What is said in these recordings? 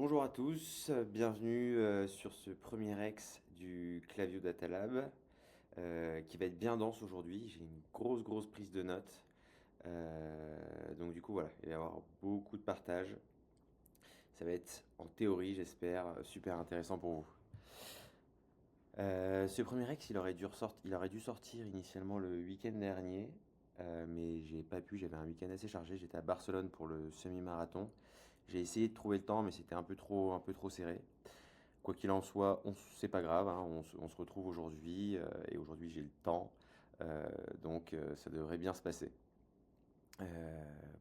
Bonjour à tous, bienvenue sur ce premier ex du Clavio Data Lab qui va être bien dense aujourd'hui. J'ai une grosse prise de notes. Donc du coup voilà, il va y avoir beaucoup de partage. Ça va être en théorie, j'espère, super intéressant pour vous. Ce premier ex, il aurait dû sortir initialement le week-end dernier, mais j'ai pas pu, j'avais un week-end assez chargé. J'étais à Barcelone pour le semi-marathon. J'ai essayé de trouver le temps, mais c'était un peu trop serré. Quoi qu'il en soit, c'est pas grave, hein, on se retrouve aujourd'hui et aujourd'hui j'ai le temps, donc ça devrait bien se passer.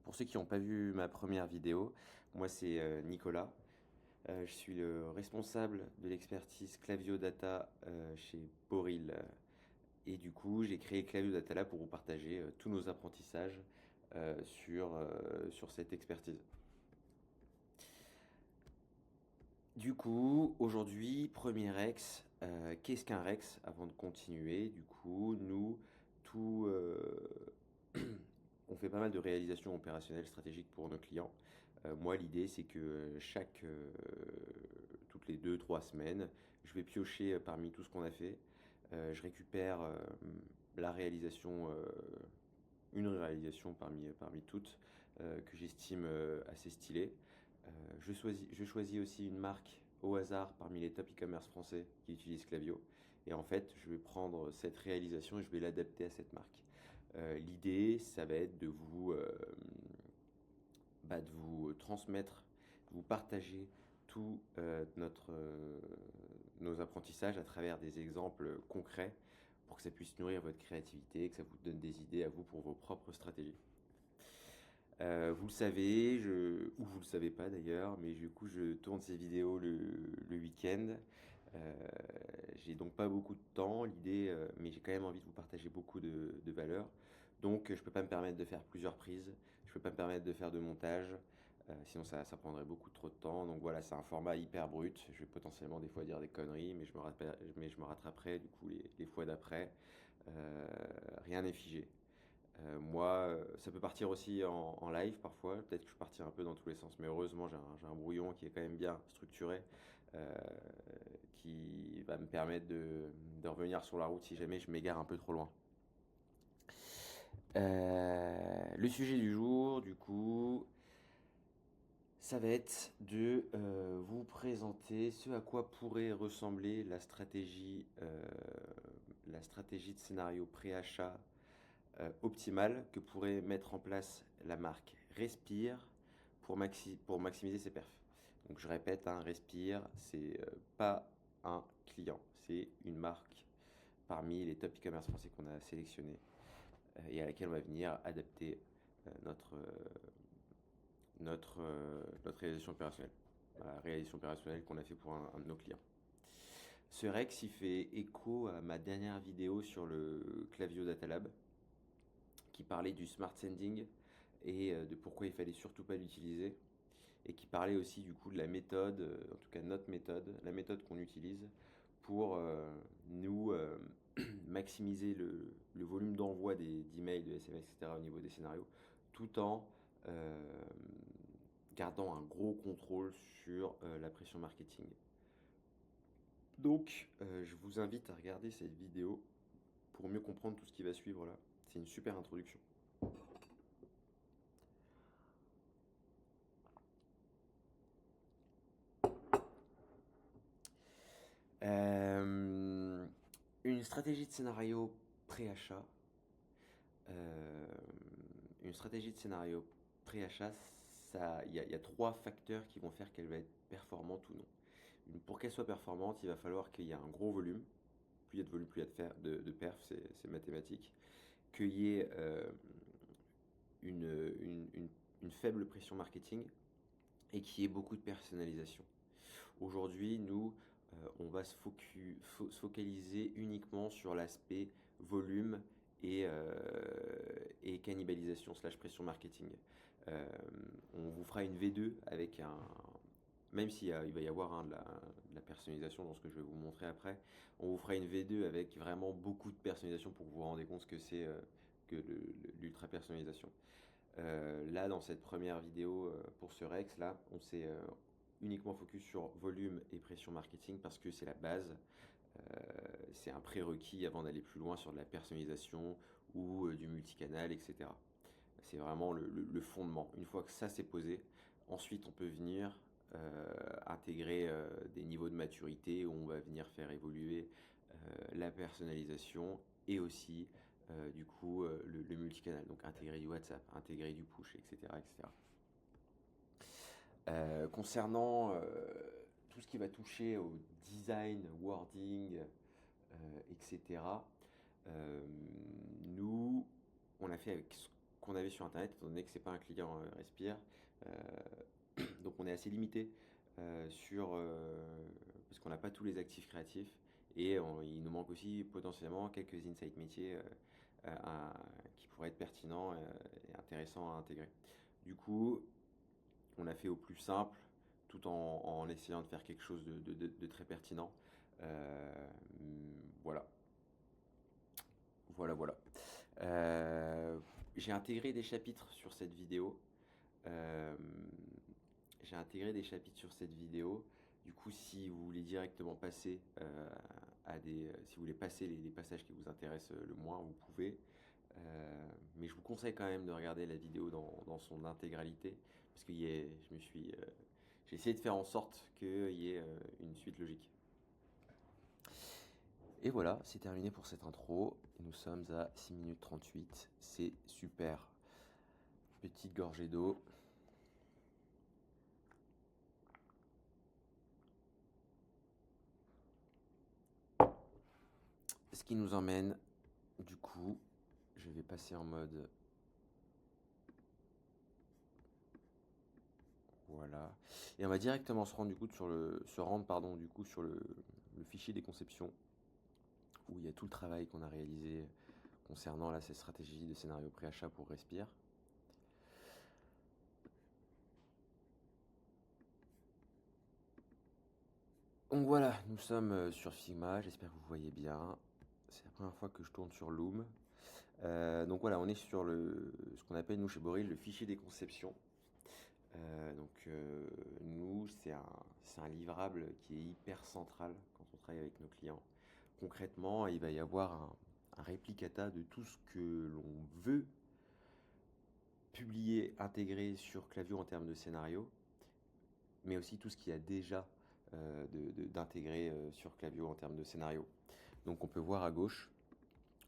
Pour ceux qui n'ont pas vu ma première vidéo, moi c'est Nicolas. Je suis le responsable de l'expertise Clavio Data chez Boril. Et du coup, j'ai créé Clavio Data Lab pour vous partager tous nos apprentissages sur cette expertise. Du coup, aujourd'hui, premier Rex. Qu'est-ce qu'un Rex? Avant de continuer, du coup, tout, on fait pas mal de réalisations opérationnelles stratégiques pour nos clients. Moi, l'idée, c'est que toutes les 2, 3 semaines, je vais piocher parmi tout ce qu'on a fait. Je récupère la réalisation, une réalisation parmi toutes que j'estime assez stylée. Je choisis aussi une marque au hasard parmi les top e-commerce français qui utilisent Klaviyo. Et en fait, je vais prendre cette réalisation et je vais l'adapter à cette marque. L'idée, ça va être de vous transmettre, de vous partager tous nos apprentissages à travers des exemples concrets pour que ça puisse nourrir votre créativité, que ça vous donne des idées à vous pour vos propres stratégies. Vous le savez, ou vous le savez pas d'ailleurs, mais du coup je tourne ces vidéos le week-end. Euh, j'ai donc pas beaucoup de temps, mais j'ai quand même envie de vous partager beaucoup de valeurs. Donc je peux pas me permettre de faire plusieurs prises, je peux pas me permettre de faire de montage, sinon ça prendrait beaucoup trop de temps. Donc voilà, c'est un format hyper brut. Je vais potentiellement des fois dire des conneries, mais je me rattraperai du coup les fois d'après. Rien n'est figé. Ça peut partir aussi en live parfois. Peut-être que je partirai un peu dans tous les sens, mais heureusement, j'ai un brouillon qui est quand même bien structuré, euh, qui va me permettre de revenir sur la route si jamais je m'égare un peu trop loin. Le sujet du jour, du coup, ça va être de vous présenter ce à quoi pourrait ressembler la stratégie de scénario pré-achat optimale que pourrait mettre en place la marque Respire pour maximiser ses perfs. Donc je répète, hein, Respire, c'est pas un client, c'est une marque parmi les top e-commerce français qu'on a sélectionnés et à laquelle on va venir adapter notre réalisation opérationnelle. La réalisation opérationnelle qu'on a fait pour un de nos clients. Ce Rex, il fait écho à ma dernière vidéo sur le Clavio Data Lab, qui parlait du smart sending et de pourquoi il fallait surtout pas l'utiliser, et qui parlait aussi du coup de la méthode, en tout cas notre méthode, la méthode qu'on utilise pour nous maximiser le volume d'envoi d'emails, de SMS, etc. au niveau des scénarios, tout en euh, gardant un gros contrôle sur la pression marketing. Donc, je vous invite à regarder cette vidéo pour mieux comprendre tout ce qui va suivre là. C'est une super introduction. Euh, une stratégie de scénario pré-achat. Euh, une stratégie de scénario pré-achat, il y a trois facteurs qui vont faire qu'elle va être performante ou non. Pour qu'elle soit performante, il va falloir qu'il y ait un gros volume. Plus il y a de volume, plus il y a de perf, c'est mathématique. Qu'il y ait une faible pression marketing et qu'il y ait beaucoup de personnalisation. Aujourd'hui, nous, on va se focaliser uniquement sur l'aspect volume et cannibalisation slash pression marketing. Euh, on vous fera une V2 avec même il va y avoir de la personnalisation dans ce que je vais vous montrer après, on vous fera une V2 avec vraiment beaucoup de personnalisation pour que vous vous rendez compte ce que c'est que l'ultra personnalisation. Là, dans cette première vidéo pour ce Rex, là, uniquement focus sur volume et pression marketing parce que c'est la base. C'est un prérequis avant d'aller plus loin sur de la personnalisation ou du multicanal, etc. C'est vraiment le fondement. Une fois que ça c'est posé, ensuite on peut venir intégrer des niveaux de maturité où on va venir faire évoluer la personnalisation et aussi du coup le multicanal. Donc intégrer du WhatsApp, intégrer du push, etc. etc. Concernant tout ce qui va toucher au design, wording, etc., nous, on a fait avec ce qu'on avait sur Internet, étant donné que c'est pas un client Respire. Donc on est assez limité parce qu'on n'a pas tous les actifs créatifs et il nous manque aussi potentiellement quelques insights métiers qui pourraient être pertinents et intéressants à intégrer. Du coup, on a fait au plus simple tout en essayant de faire quelque chose de très pertinent. Voilà. Voilà, voilà. J'ai intégré des chapitres sur cette vidéo. Euh, j'ai intégré des chapitres sur cette vidéo. Du coup, si vous voulez directement passer si vous voulez passer les passages qui vous intéressent le moins, vous pouvez. Mais je vous conseille quand même de regarder la vidéo dans son intégralité, parce que j'ai essayé de faire en sorte qu'il y ait une suite logique. Et voilà, c'est terminé pour cette intro. Nous sommes à 6 minutes 38. C'est super. Petite gorgée d'eau. Ce qui nous emmène, du coup, je vais passer en mode... Voilà. Et on va directement se rendre, du coup, sur le fichier des conceptions, où il y a tout le travail qu'on a réalisé concernant là, ces stratégies de scénario pré-achat pour Respire. Donc voilà, nous sommes sur Figma, j'espère que vous voyez bien. C'est la première fois que je tourne sur Loom. Donc voilà, on est sur ce qu'on appelle nous chez Boril le fichier des conceptions. Nous, c'est un livrable qui est hyper central quand on travaille avec nos clients. Concrètement, il va y avoir un réplicata de tout ce que l'on veut publier, intégrer sur Klaviyo en termes de scénario, mais aussi tout ce qu'il y a déjà d'intégrer sur Klaviyo en termes de scénario. Donc on peut voir à gauche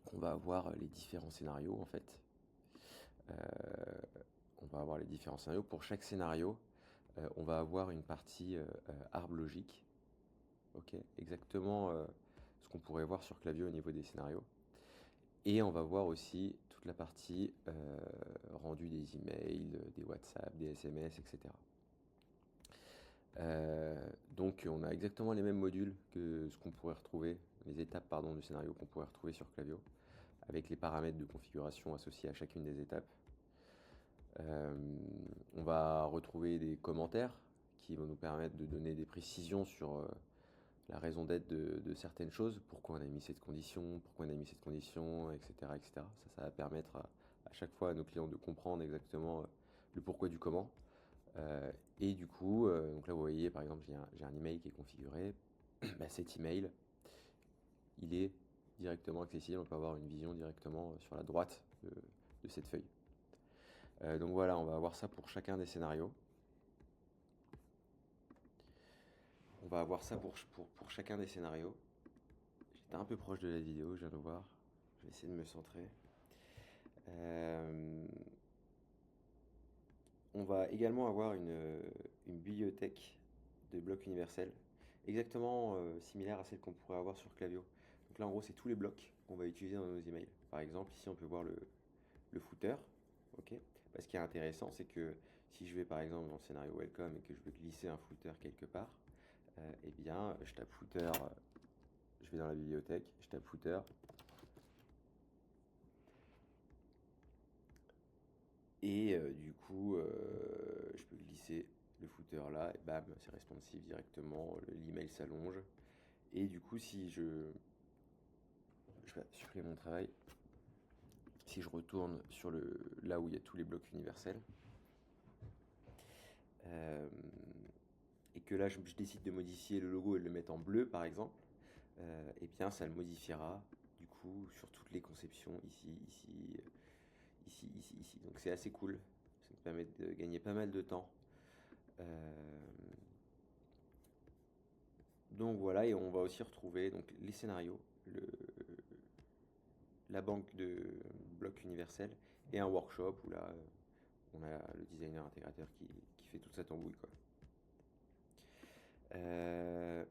qu'on va avoir les différents scénarios en fait. On va avoir les différents scénarios. Pour chaque scénario, on va avoir une partie arbre logique. Ok, exactement ce qu'on pourrait voir sur Klaviyo au niveau des scénarios. Et on va voir aussi toute la partie rendu des emails, des WhatsApp, des SMS, etc. Donc on a exactement les mêmes modules que ce qu'on pourrait retrouver, les étapes pardon, du scénario qu'on pourrait retrouver sur Klaviyo, avec les paramètres de configuration associés à chacune des étapes. On va retrouver des commentaires qui vont nous permettre de donner des précisions sur la raison d'être de certaines choses, pourquoi on a mis cette condition, pourquoi on a mis cette condition, etc. etc. Ça va permettre à chaque fois à nos clients de comprendre exactement le pourquoi du comment. Et du coup, donc là vous voyez par exemple j'ai un email qui est configuré. Cet email, il est directement accessible, on peut avoir une vision directement sur la droite de cette feuille. Donc voilà, on va avoir ça pour chacun des scénarios. On va avoir ça pour chacun des scénarios. J'étais un peu proche de la vidéo, je viens de voir. Je vais essayer de me centrer. On va également avoir une bibliothèque de blocs universels, exactement similaire à celle qu'on pourrait avoir sur Klaviyo. Donc là, en gros, c'est tous les blocs qu'on va utiliser dans nos emails. Par exemple, ici, on peut voir le footer. Ok. Ce qui est intéressant, c'est que si je vais par exemple dans le scénario welcome et que je veux glisser un footer quelque part, eh bien, je tape footer, je vais dans la bibliothèque, je tape footer. Et du coup, je peux glisser le footer là, et bam, c'est responsive directement, l'email s'allonge. Et du coup, si je vais supprimer mon travail, si je retourne sur là où il y a tous les blocs universels, et que là je décide de modifier le logo et de le mettre en bleu par exemple, et bien ça le modifiera du coup sur toutes les conceptions ici. Donc c'est assez cool, ça me permet de gagner pas mal de temps. Donc voilà, et on va aussi retrouver donc, les scénarios, la banque de blocs universels et un workshop où là on a le designer intégrateur qui fait toute sa tambouille quoi. Euh,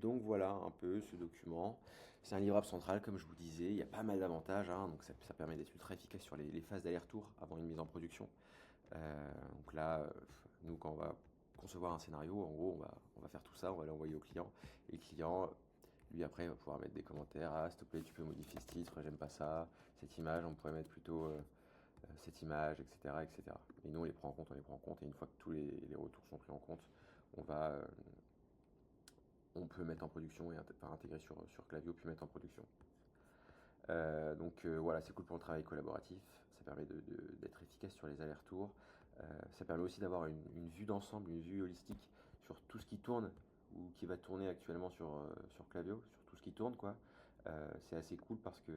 donc voilà un peu ce document. C'est un livrable central comme je vous disais, il y a pas mal d'avantages, hein, donc ça permet d'être ultra efficace sur les phases d'aller-retour avant une mise en production. Donc là, nous quand on va concevoir un scénario, en gros on va faire tout ça, on va l'envoyer au client, et le client lui après va pouvoir mettre des commentaires, ah s'il te plaît tu peux modifier ce titre, j'aime pas ça, cette image on pourrait mettre plutôt cette image, etc. Et nous on les prend en compte, et une fois que tous les retours sont pris en compte, on peut mettre en production et intégrer sur Klaviyo puis mettre en production. Donc voilà, c'est cool pour le travail collaboratif, ça permet d'être efficace sur les allers-retours, ça permet aussi d'avoir une vue d'ensemble, une vue holistique sur tout ce qui tourne ou qui va tourner actuellement sur Klaviyo, sur tout ce qui tourne quoi. C'est assez cool parce que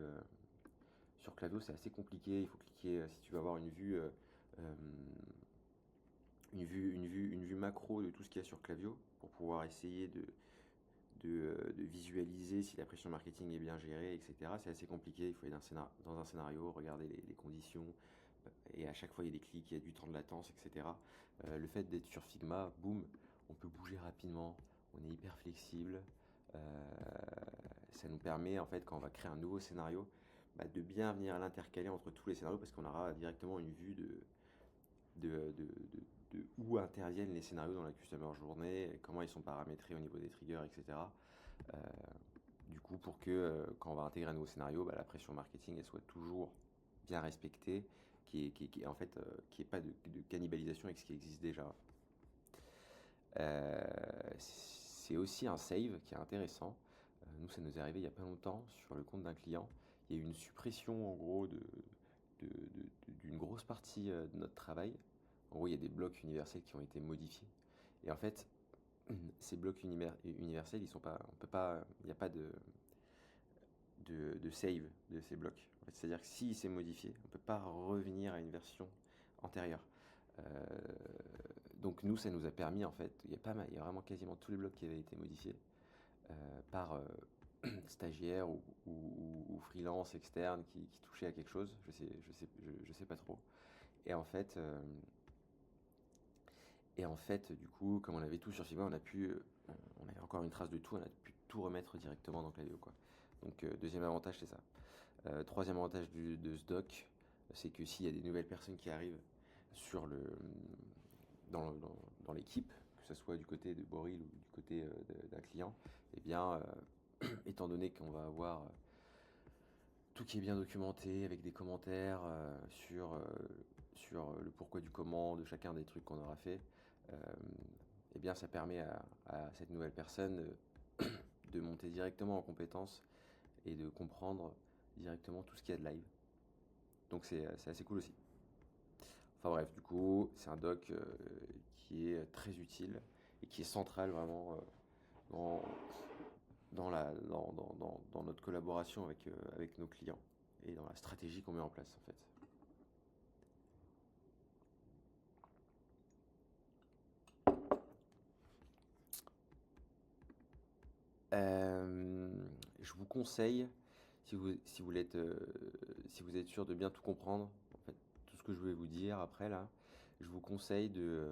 sur Klaviyo c'est assez compliqué, il faut cliquer si tu veux avoir une vue macro de tout ce qu'il y a sur Klaviyo pour pouvoir essayer de visualiser si la pression marketing est bien gérée, etc. C'est assez compliqué, il faut aller dans un scénario, regarder les conditions, et à chaque fois il y a des clics, il y a du temps de latence, etc. Le fait d'être sur Figma, boum, on peut bouger rapidement, on est hyper flexible, ça nous permet en fait quand on va créer un nouveau scénario, de bien venir l'intercaler entre tous les scénarios parce qu'on aura directement une vue de où interviennent les scénarios dans la customer journée, comment ils sont paramétrés au niveau des triggers, etc. Du coup, pour que quand on va intégrer un nouveau scénario, la pression marketing elle soit toujours bien respectée, qu'il n'y ait pas de cannibalisation avec ce qui existe déjà. C'est aussi un save qui est intéressant. Nous, ça nous est arrivé il n'y a pas longtemps sur le compte d'un client. Il y a eu une suppression en gros d'une grosse partie de notre travail. En gros, il y a des blocs universels qui ont été modifiés. Et en fait, ces blocs universels, ils sont pas, on peut pas, il n'y a pas de save de ces blocs. En fait, c'est-à-dire que s'il s'est modifié, on ne peut pas revenir à une version antérieure. Donc nous, ça nous a permis, en fait, il y a vraiment quasiment tous les blocs qui avaient été modifiés par stagiaires ou freelance externe qui touchaient à quelque chose. Je sais pas trop. Et en fait, du coup, comme on avait tout sur Figma, on avait encore une trace de tout, on a pu tout remettre directement dans Klaviyo, quoi. Donc deuxième avantage, c'est ça. Troisième avantage de ce doc, c'est que s'il y a des nouvelles personnes qui arrivent sur dans l'équipe, que ce soit du côté de Boril ou du côté d'un client, eh bien, étant donné qu'on va avoir tout qui est bien documenté avec des commentaires sur le pourquoi du comment de chacun des trucs qu'on aura fait, eh bien ça permet à cette nouvelle personne de monter directement en compétence et de comprendre directement tout ce qu'il y a de live. Donc c'est assez cool aussi. Enfin bref, du coup, c'est un doc qui est très utile et qui est central vraiment dans, dans notre collaboration avec nos clients et dans la stratégie qu'on met en place en fait. Je vous conseille, si vous êtes sûr de bien tout comprendre, en fait, tout ce que je vais vous dire après là, je vous conseille de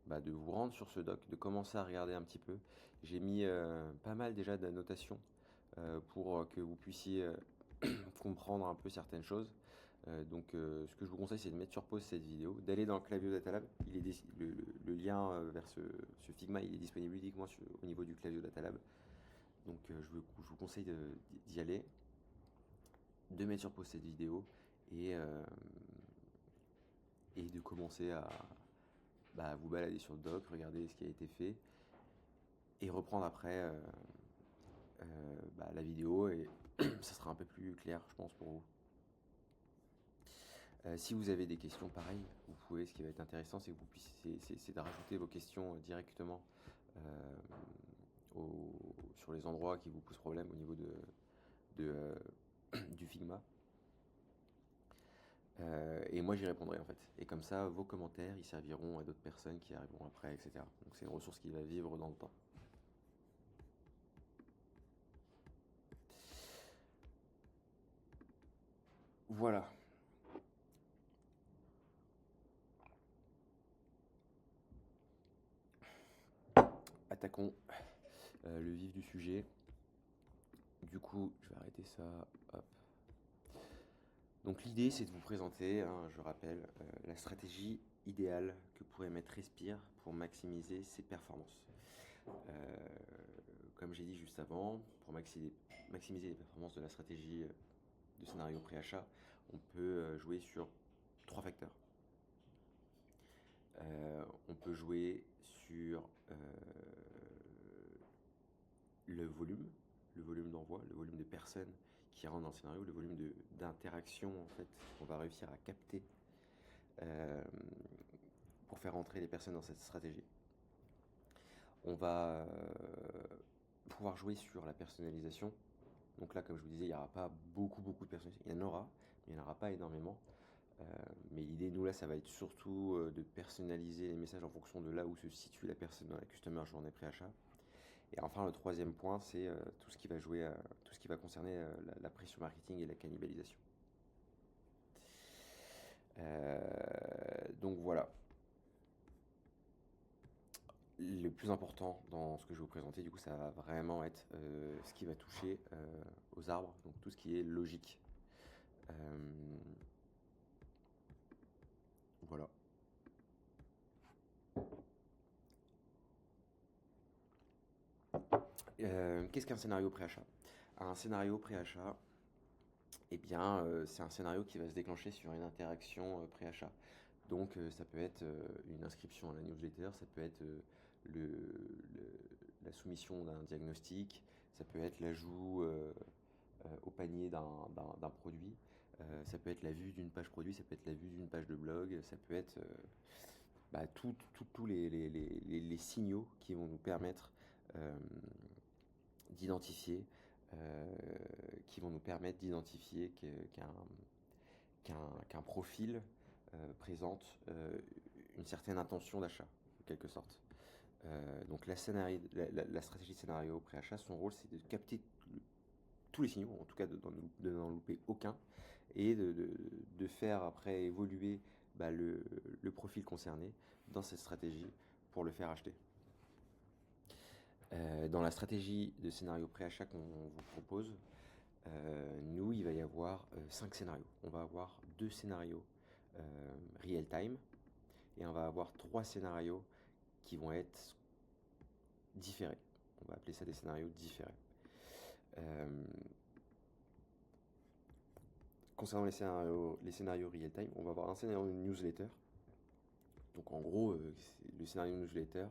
vous rendre sur ce doc, de commencer à regarder un petit peu. J'ai mis pas mal déjà d'annotations pour que vous puissiez comprendre un peu certaines choses. Donc ce que je vous conseille c'est de mettre sur pause cette vidéo, d'aller dans le Klaviyo Data Lab. Le lien vers ce Figma il est disponible uniquement au niveau du Klaviyo Data Lab. Donc je vous conseille d'y aller, de mettre sur pause cette vidéo et de commencer à vous balader sur le doc, regarder ce qui a été fait et reprendre après la vidéo et ça sera un peu plus clair je pense pour vous. Si vous avez des questions, pareil, vous pouvez. Ce qui va être intéressant, c'est que vous puissiez, c'est de rajouter vos questions directement sur les endroits qui vous posent problème au niveau du Figma. Et moi j'y répondrai en fait. Et comme ça, vos commentaires, ils serviront à d'autres personnes qui arriveront après, etc. Donc c'est une ressource qui va vivre dans le temps. Voilà. Attaquons le vif du sujet. Du coup, je vais arrêter ça. Hop. Donc l'idée, c'est de vous présenter, hein, je rappelle, la stratégie idéale que pourrait mettre Respire pour maximiser ses performances. Comme j'ai dit juste avant, pour maximiser les performances de la stratégie de scénario pré-achat, on peut jouer sur 3 facteurs. On peut jouer sur le volume d'envoi, le volume de personnes qui rentrent dans le scénario, le volume d'interaction en fait qu'on va réussir à capter pour faire entrer les personnes dans cette stratégie. On va pouvoir jouer sur la personnalisation. Donc là, comme je vous disais, il n'y aura pas beaucoup de personnalisation. Il y en aura, mais il n'y en aura pas énormément. Mais l'idée, nous, là, ça va être surtout de personnaliser les messages en fonction de là où se situe la personne dans la Customer Journey pré-achat. Et enfin, le troisième point, c'est tout ce qui va jouer, tout ce qui va concerner la pression marketing et la cannibalisation. Donc voilà. Le plus important dans ce que je vais vous présenter, du coup, ça va vraiment être ce qui va toucher aux arbres, donc tout ce qui est logique. Voilà. Qu'est-ce qu'un scénario pré-achat? Un scénario pré-achat, eh bien, c'est un scénario qui va se déclencher sur une interaction pré-achat. Donc, ça peut être une inscription à la newsletter, ça peut être la soumission d'un diagnostic, ça peut être l'ajout au panier d'un produit, ça peut être la vue d'une page produit, ça peut être la vue d'une page de blog, ça peut être tous les signaux qui vont nous permettre d'identifier qu'un profil présente une certaine intention d'achat, en quelque sorte. Donc la stratégie de scénario pré-achat, son rôle c'est de capter tous les signaux, en tout cas de n'en louper aucun, et de faire après évoluer le profil concerné dans cette stratégie pour le faire acheter. Dans la stratégie de scénario pré-achat qu'on vous propose, nous, il va y avoir 5 scénarios. On va avoir 2 scénarios real time et on va avoir 3 scénarios qui vont être différés. On va appeler ça des scénarios différés. Concernant les scénarios real time, on va avoir un scénario newsletter. Donc en gros, le scénario newsletter,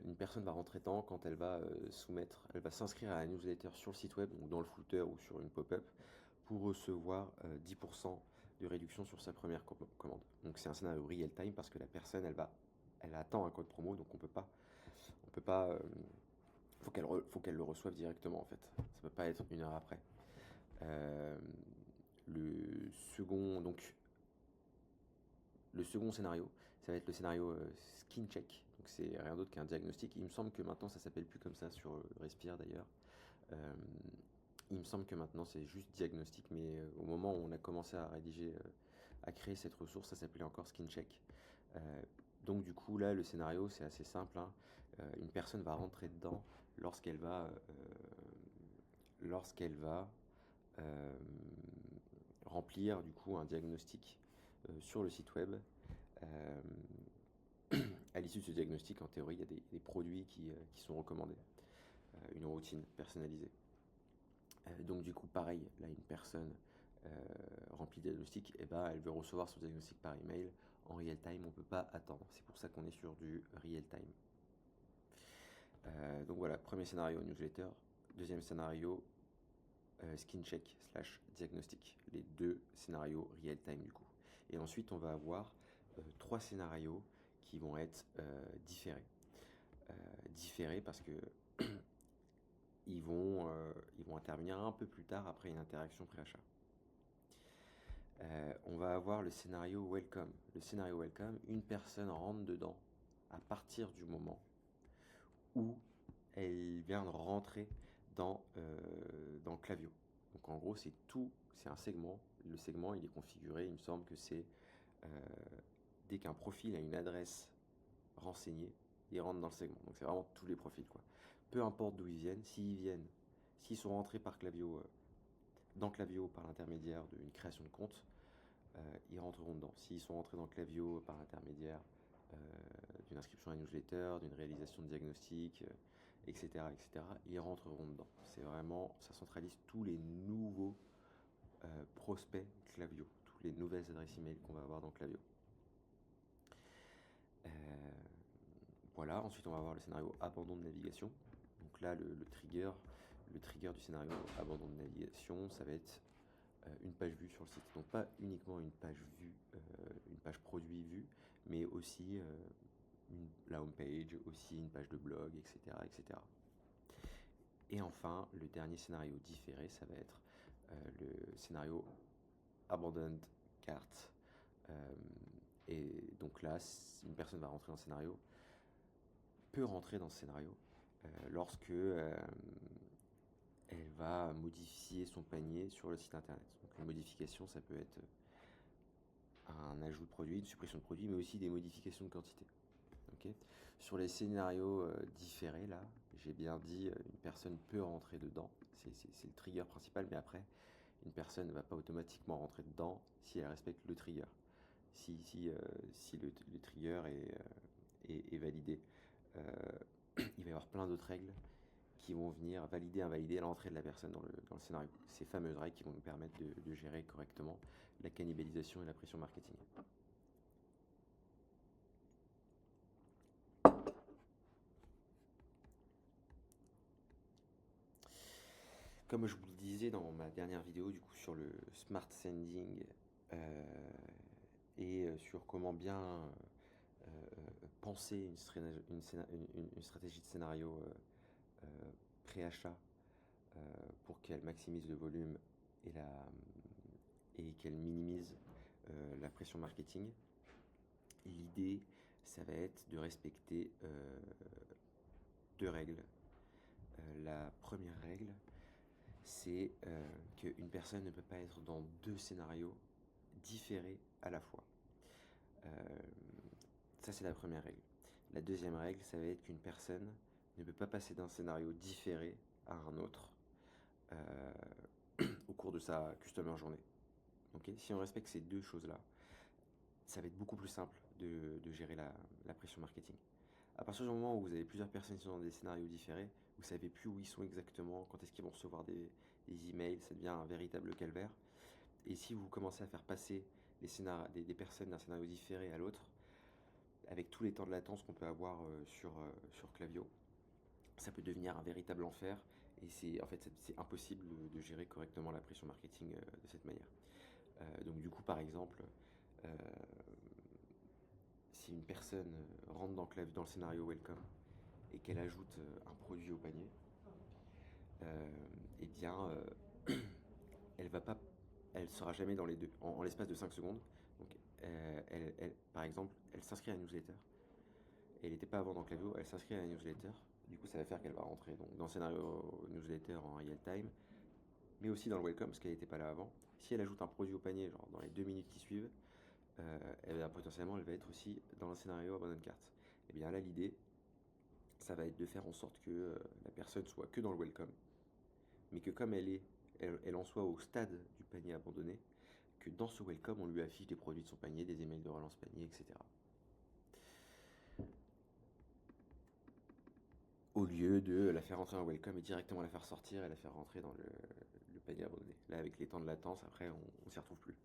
une personne va rentrer dedans quand elle va elle va s'inscrire à la newsletter sur le site web, ou dans le footer ou sur une pop-up, pour recevoir 10% de réduction sur sa première commande. Donc c'est un scénario real time parce que la personne, elle attend un code promo, donc on peut pas, faut qu'elle le reçoive directement en fait. Ça peut pas être une heure après. Le second scénario, ça va être le scénario skin check. Donc c'est rien d'autre qu'un diagnostic. Il me semble que maintenant ça s'appelle plus comme ça sur Respire d'ailleurs. Il me semble que maintenant c'est juste diagnostic, mais au moment où on a commencé à rédiger, à créer cette ressource, ça s'appelait encore skin check. Donc du coup là le scénario c'est assez simple, hein. Une personne va rentrer dedans lorsqu'elle va remplir du coup un diagnostic sur le site web. À l'issue de ce diagnostic, en théorie, il y a des produits qui sont recommandés, une routine personnalisée. Donc du coup, pareil, là, une personne remplit le diagnostic, et ben, elle veut recevoir son diagnostic par email en real time. On ne peut pas attendre. C'est pour ça qu'on est sur du real time. Donc voilà, premier scénario newsletter, deuxième scénario skin check / diagnostic. Les deux scénarios real time du coup. Et ensuite, on va avoir 3 scénarios qui vont être différés. Différés parce que ils vont intervenir un peu plus tard après une interaction pré-achat. On va avoir le scénario welcome. Le scénario welcome, une personne rentre dedans à partir du moment où elle vient de rentrer dans Klaviyo. Donc en gros, c'est un segment. Le segment, il est configuré, il me semble que c'est euh, dès qu'un profil a une adresse renseignée, il rentre dans le segment. Donc c'est vraiment tous les profils, quoi. Peu importe d'où ils viennent, s'ils sont rentrés par Klaviyo, dans Klaviyo par l'intermédiaire d'une création de compte, ils rentreront dedans. S'ils sont rentrés dans Klaviyo par l'intermédiaire d'une inscription à une newsletter, d'une réalisation de diagnostic, etc., etc., ils rentreront dedans. C'est vraiment, ça centralise tous les nouveaux prospects Klaviyo, toutes les nouvelles adresses email qu'on va avoir dans Klaviyo. Voilà, ensuite on va avoir le scénario abandon de navigation. Donc là, le trigger du scénario abandon de navigation, ça va être une page vue sur le site. Donc pas uniquement une page vue, une page produit vue, mais aussi la home page, aussi une page de blog, etc., etc. Et enfin, le dernier scénario différé, ça va être le scénario abandoned cart. Et donc là, si une personne va rentrer dans le scénario, peut rentrer dans ce scénario lorsque elle va modifier son panier sur le site internet. Donc les modifications, ça peut être un ajout de produit, une suppression de produit, mais aussi des modifications de quantité. Okay. Sur les scénarios différés, là, j'ai bien dit, une personne peut rentrer dedans. C'est le trigger principal, mais après, une personne ne va pas automatiquement rentrer dedans si elle respecte le trigger. Si le trigger est validé. Il va y avoir plein d'autres règles qui vont venir valider, invalider l'entrée de la personne dans le scénario. Ces fameuses règles qui vont nous permettre de gérer correctement la cannibalisation et la pression marketing. Comme je vous le disais dans ma dernière vidéo du coup sur le smart sending et sur comment bien penser une stratégie de scénario pré-achat pour qu'elle maximise le volume et qu'elle minimise la pression marketing. L'idée, ça va être de respecter 2 règles. La première règle, c'est qu'une personne ne peut pas être dans 2 scénarios différés à la fois. Ça, c'est la première règle. La deuxième règle, ça va être qu'une personne ne peut pas passer d'un scénario différé à un autre au cours de sa customer journée. Okay, si on respecte ces 2 choses-là, ça va être beaucoup plus simple de gérer la pression marketing. À partir du moment où vous avez plusieurs personnes qui sont dans des scénarios différés, vous ne savez plus où ils sont exactement, quand est-ce qu'ils vont recevoir des emails, ça devient un véritable calvaire. Et si vous commencez à faire passer des personnes d'un scénario différé à l'autre, avec tous les temps de latence qu'on peut avoir sur Klaviyo, ça peut devenir un véritable enfer. Et c'est impossible de gérer correctement la pression marketing de cette manière. Donc du coup, par exemple, si une personne rentre dans le scénario welcome et qu'elle ajoute un produit au panier, eh bien, elle sera jamais dans les deux en l'espace de 5 secondes. Donc, par exemple, elle s'inscrit à une newsletter et elle n'était pas avant dans Klaviyo, elle s'inscrit à la newsletter. Du coup, ça va faire qu'elle va rentrer donc, dans le scénario newsletter en real time, mais aussi dans le welcome parce qu'elle n'était pas là avant. Si elle ajoute un produit au panier, genre dans les 2 minutes qui suivent, potentiellement elle va être aussi dans le scénario abandon cart. Et bien là, l'idée, ça va être de faire en sorte que la personne soit que dans le welcome, mais que comme elle en soit au stade du panier abandonné, que dans ce welcome, on lui affiche des produits de son panier, des emails de relance panier, etc. Au lieu de la faire rentrer dans le welcome et directement la faire sortir et la faire rentrer dans le panier abandonné. Là, avec les temps de latence, après, on s'y retrouve plus.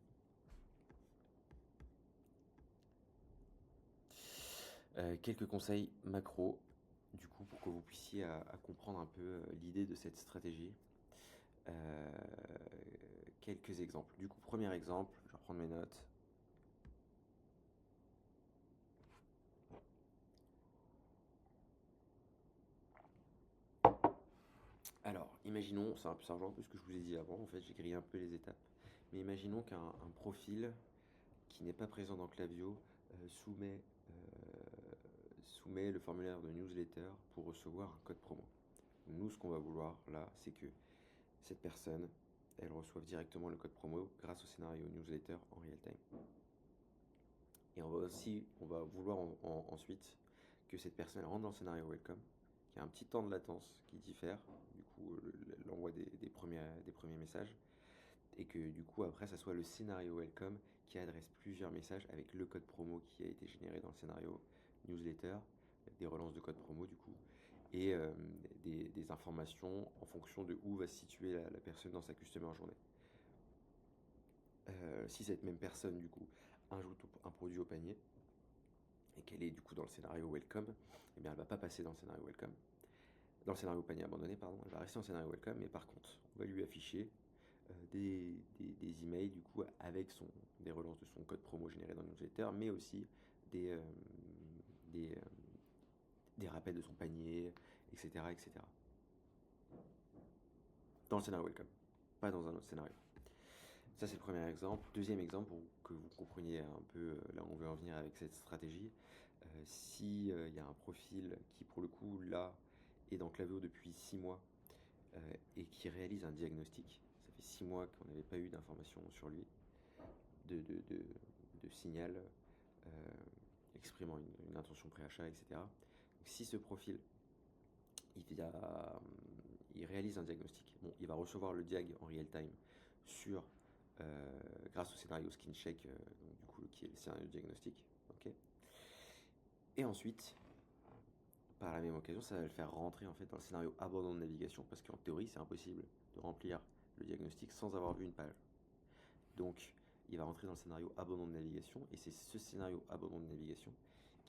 Quelques conseils macro, du coup, pour que vous puissiez à comprendre un peu l'idée de cette stratégie. Quelques exemples. Du coup, premier exemple, je vais reprendre mes notes. Alors, imaginons, ça rejoint un peu ce que je vous ai dit avant, en fait, j'ai grillé un peu les étapes. Mais imaginons qu'un profil qui n'est pas présent dans Klaviyo soumet le formulaire de newsletter pour recevoir un code promo. Nous, ce qu'on va vouloir là, c'est que cette personne, elle reçoive directement le code promo grâce au scénario newsletter en real time. Et on va vouloir ensuite que cette personne rentre dans le scénario welcome, qui a un petit temps de latence qui diffère, du coup, l'envoi des premiers messages, et que du coup, après, ça soit le scénario welcome qui adresse plusieurs messages avec le code promo qui a été généré dans le scénario newsletter, des relances de code promo, du coup, et des informations en fonction de où va se situer la personne dans sa customer journée. Si cette même personne, du coup, ajoute un produit au panier, et qu'elle est du coup dans le scénario welcome, eh bien elle va pas passer dans le scénario welcome, dans le scénario panier abandonné, pardon, elle va rester en scénario welcome, mais par contre, on va lui afficher des emails du coup avec des relances de son code promo généré dans le newsletter, mais aussi des, euh, des, euh, des rappels de son panier, etc., etc. Dans le scénario welcome, pas dans un autre scénario. Ça, c'est le premier exemple. Deuxième exemple, pour que vous compreniez un peu là où on veut en venir avec cette stratégie, si il y a un profil qui, pour le coup, là, est dans Klaviyo depuis 6 mois et qui réalise un diagnostic, ça fait 6 mois qu'on n'avait pas eu d'informations sur lui, de signal exprimant une intention préachat, etc. Donc, si ce profil, il réalise un diagnostic, bon, il va recevoir le diag en real time grâce au scénario skin check, donc, du coup, qui est le scénario diagnostic. Okay. Et ensuite, par la même occasion, ça va le faire rentrer en fait dans le scénario abandon de navigation, parce qu'en théorie, c'est impossible de remplir le diagnostic sans avoir vu une page. Donc, il va rentrer dans le scénario abandon de navigation, et c'est ce scénario abandon de navigation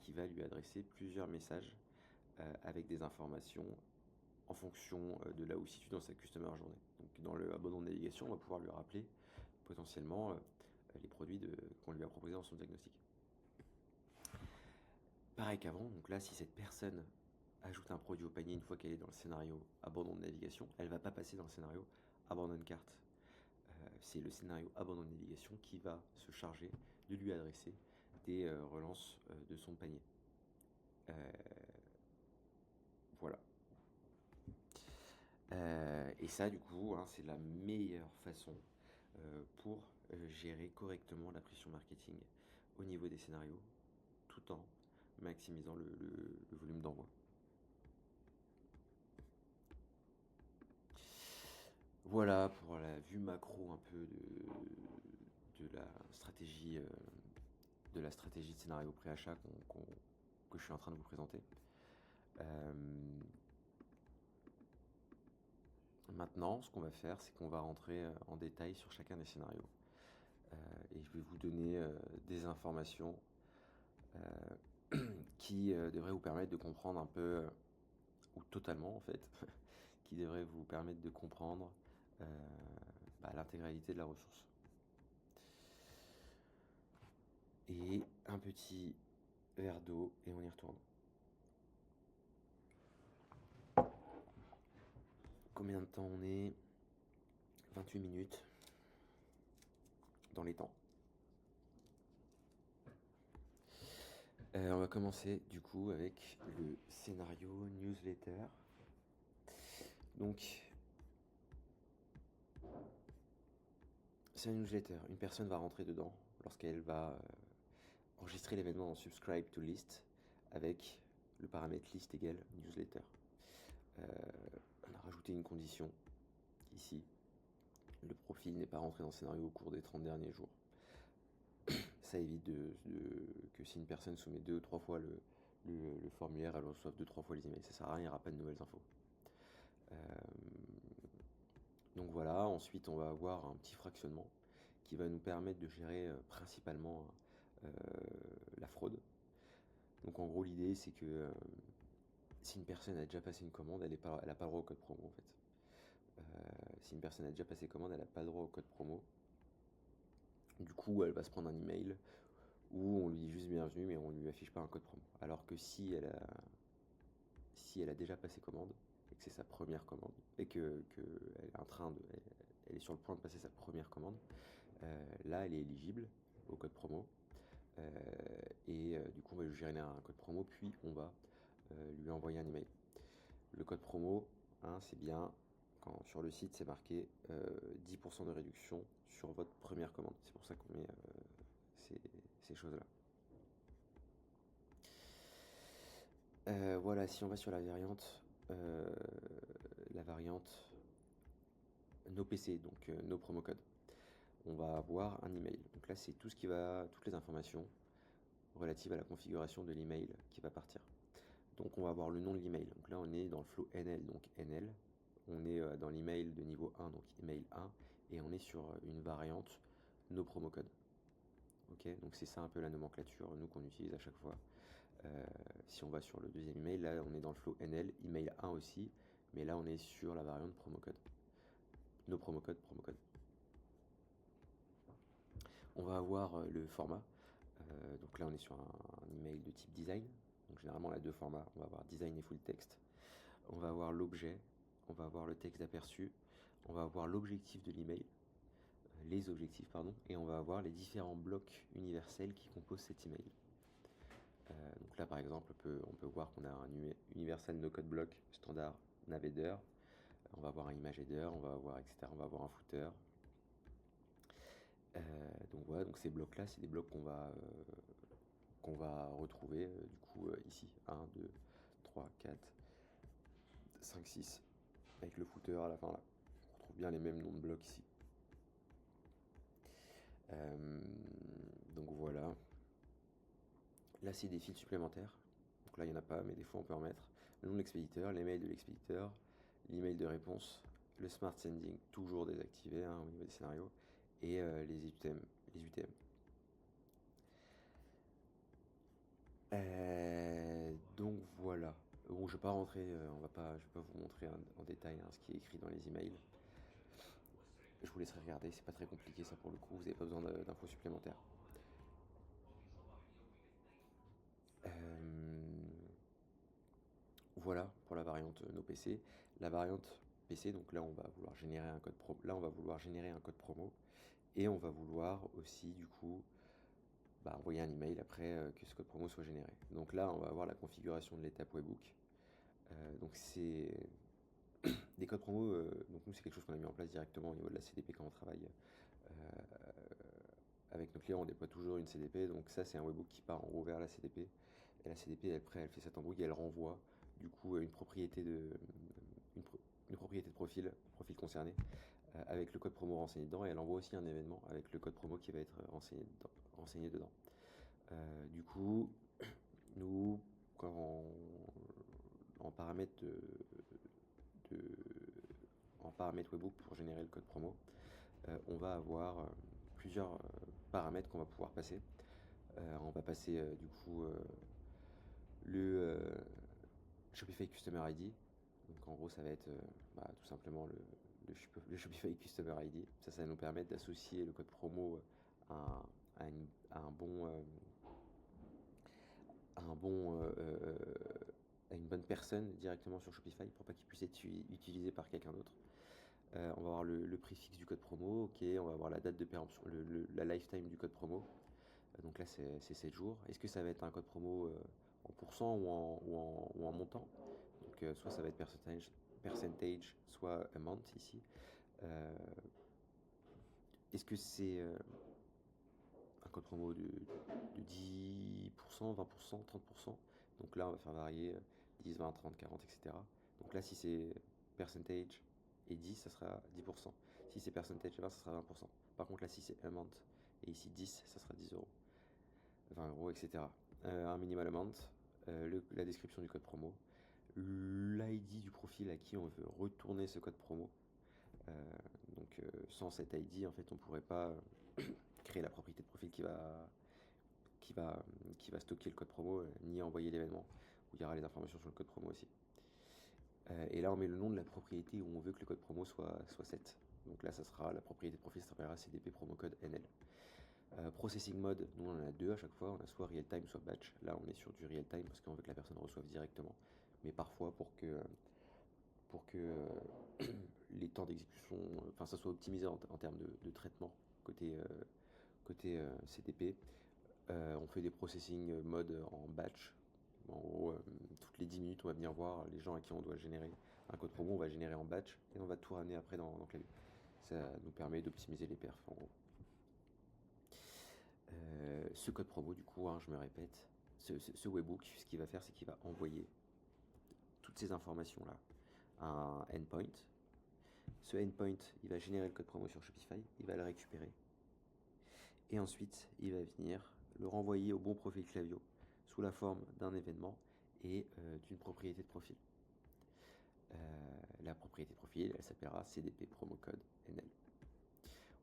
qui va lui adresser plusieurs messages avec des informations en fonction de là où il se situe dans sa customer journée. Donc, dans le abandon de navigation, on va pouvoir lui rappeler potentiellement les produits qu'on lui a proposés dans son diagnostic. Pareil qu'avant, donc là, si cette personne ajoute un produit au panier une fois qu'elle est dans le scénario abandon de navigation, elle ne va pas passer dans le scénario abandon de carte. C'est le scénario abandon de navigation qui va se charger de lui adresser des relances de son panier. Voilà. Et ça, du coup, hein, c'est la meilleure façon pour gérer correctement la pression marketing au niveau des scénarios, tout en maximisant le volume d'envoi. Voilà pour la vue macro un peu de la stratégie de scénario préachat que je suis en train de vous présenter. Maintenant, ce qu'on va faire, c'est qu'on va rentrer en détail sur chacun des scénarios. Et je vais vous donner des informations qui devraient vous permettre de comprendre un peu, ou totalement en fait, qui devraient vous permettre de comprendre l'intégralité de la ressource. Et un petit verre d'eau et on y retourne. Combien de temps on est? 28 minutes dans les temps. On va commencer du coup avec le scénario newsletter. Donc, c'est un newsletter. Une personne va rentrer dedans lorsqu'elle va enregistrer l'événement dans Subscribe to List avec le paramètre list égale newsletter. On a rajouté une condition ici. Le profil n'est pas rentré dans le scénario au cours des 30 derniers jours. Ça évite que si une personne soumet 2 ou 3 fois le formulaire, elle reçoive 2-3 fois les emails. Ça sert à rien, il n'y aura pas de nouvelles infos. Donc voilà, ensuite on va avoir un petit fractionnement qui va nous permettre de gérer principalement la fraude. Donc en gros l'idée c'est que si une personne a déjà passé une commande, elle n'a pas le droit au code promo en fait. Si une personne a déjà passé commande, elle n'a pas le droit au code promo. Du coup elle va se prendre un email où on lui dit juste bienvenue mais on ne lui affiche pas un code promo. Alors que si elle a déjà passé commande, et que c'est sa première commande, et elle est elle est sur le point de passer sa première commande, là, elle est éligible au code promo. Du coup, on va lui générer un code promo, puis on va lui envoyer un email. Le code promo, hein, c'est bien quand sur le site c'est marqué 10% de réduction sur votre première commande. C'est pour ça qu'on met ces choses-là. Voilà, si on va sur la variante nos PC, donc nos promo codes, on va avoir un email. Donc là, c'est toutes les informations relatives à la configuration de l'email qui va partir. Donc on va avoir le nom de l'email. Donc là, on est dans le flow NL, donc NL. On est dans l'email de niveau 1, donc email 1, et on est sur une variante nos promo codes. Ok, donc c'est ça un peu la nomenclature, nous, qu'on utilise à chaque fois. Si on va sur le deuxième email, là on est dans le flow NL, email 1 aussi, mais là on est sur la variante promo code. Nos promo code, promo code. On va avoir le format. Donc là on est sur un email de type design. Donc généralement on a deux formats. On va avoir design et full text. On va avoir l'objet, on va avoir le texte d'aperçu, on va avoir l'objectif de l'email, les objectifs pardon, et on va avoir les différents blocs universels qui composent cet email. Donc là par exemple on peut voir qu'on a un universal no code block standard nav header, on va avoir un image header, on va avoir etc. On va avoir un footer. Donc voilà, donc ces blocs là c'est des blocs qu'on va retrouver du coup ici 1, 2, 3, 4, 5, 6 avec le footer à la fin là. On retrouve bien les mêmes noms de blocs ici. Donc voilà. Là c'est des fils supplémentaires. Donc là il n'y en a pas, mais des fois on peut en mettre. Le nom de l'expéditeur, l'email de l'expéditeur, l'email de réponse, le smart sending toujours désactivé hein, au niveau des scénarios, et les UTM. Donc voilà. Bon, je vais pas rentrer, je vais pas vous montrer en détail hein, ce qui est écrit dans les emails. Je vous laisserai regarder, c'est pas très compliqué ça pour le coup, vous n'avez pas besoin d'infos supplémentaires. Voilà pour la variante no PC. La variante PC, donc là on va vouloir générer un code promo, et on va vouloir aussi du coup envoyer un email après que ce code promo soit généré. Donc là on va avoir la configuration de l'étape webhook. Donc c'est des codes promo, donc nous c'est quelque chose qu'on a mis en place directement au niveau de la CDP quand on travaille avec nos clients. On déploie toujours une CDP, donc ça c'est un webhook qui part en gros vers la CDP, et la CDP après elle fait cette embrouille et elle renvoie du coup une propriété une propriété de profil concerné avec le code promo renseigné dedans, et elle envoie aussi un événement avec le code promo qui va être renseigné dedans. Du coup, nous, en paramètre en paramètre webhook pour générer le code promo, on va avoir plusieurs paramètres qu'on va pouvoir passer. On va passer du coup le Shopify Customer ID. Donc en gros, ça va être tout simplement le Shopify Customer ID. Ça va nous permettre d'associer le code promo à une bonne personne directement sur Shopify pour pas qu'il puisse être utilisé par quelqu'un d'autre. On va avoir le préfixe du code promo, ok, on va avoir la date de péremption, la lifetime du code promo. Donc là c'est 7 jours. Est-ce que ça va être un code promo en pourcent ou en montant? Donc soit ça va être percentage, soit amount ici. Est-ce que c'est un code promo de 10%, 20%, 30%? Donc là on va faire varier 10, 20, 30, 40, etc. Donc là si c'est percentage et 10, ça sera 10%. Si c'est percentage et 20, ça sera 20%. Par contre là si c'est amount et ici 10, ça sera 10 euros, 20 euros, etc. Un minimal amount, la description du code promo, l'ID du profil à qui on veut retourner ce code promo. Donc sans cet ID, en fait, on ne pourrait pas créer la propriété de profil qui va stocker le code promo, ni envoyer l'événement, où il y aura les informations sur le code promo aussi. Et là, on met le nom de la propriété où on veut que le code promo soit set. Donc là, ça sera la propriété de profil, ça s'appellera CDP promo code NL. Processing mode, nous on en a deux à chaque fois, on a soit real time soit batch. Là on est sur du real time parce qu'on veut que la personne reçoive directement, mais parfois pour que pour que les temps d'exécution, enfin ça soit optimisé en termes de traitement côté CDP. On fait des processing mode en batch. En gros, toutes les 10 minutes, on va venir voir les gens à qui on doit générer un code promo, on va générer en batch et on va tout ramener après dans Klaviyo. Ça nous permet d'optimiser les perfs en gros. Ce code promo, du coup, hein, je me répète, ce webhook, ce qu'il va faire, c'est qu'il va envoyer toutes ces informations-là à un endpoint. Ce endpoint, il va générer le code promo sur Shopify, il va le récupérer. Et ensuite, il va venir le renvoyer au bon profil Klaviyo sous la forme d'un événement et d'une propriété de profil. La propriété de profil, elle s'appellera CDP Promo Code NL.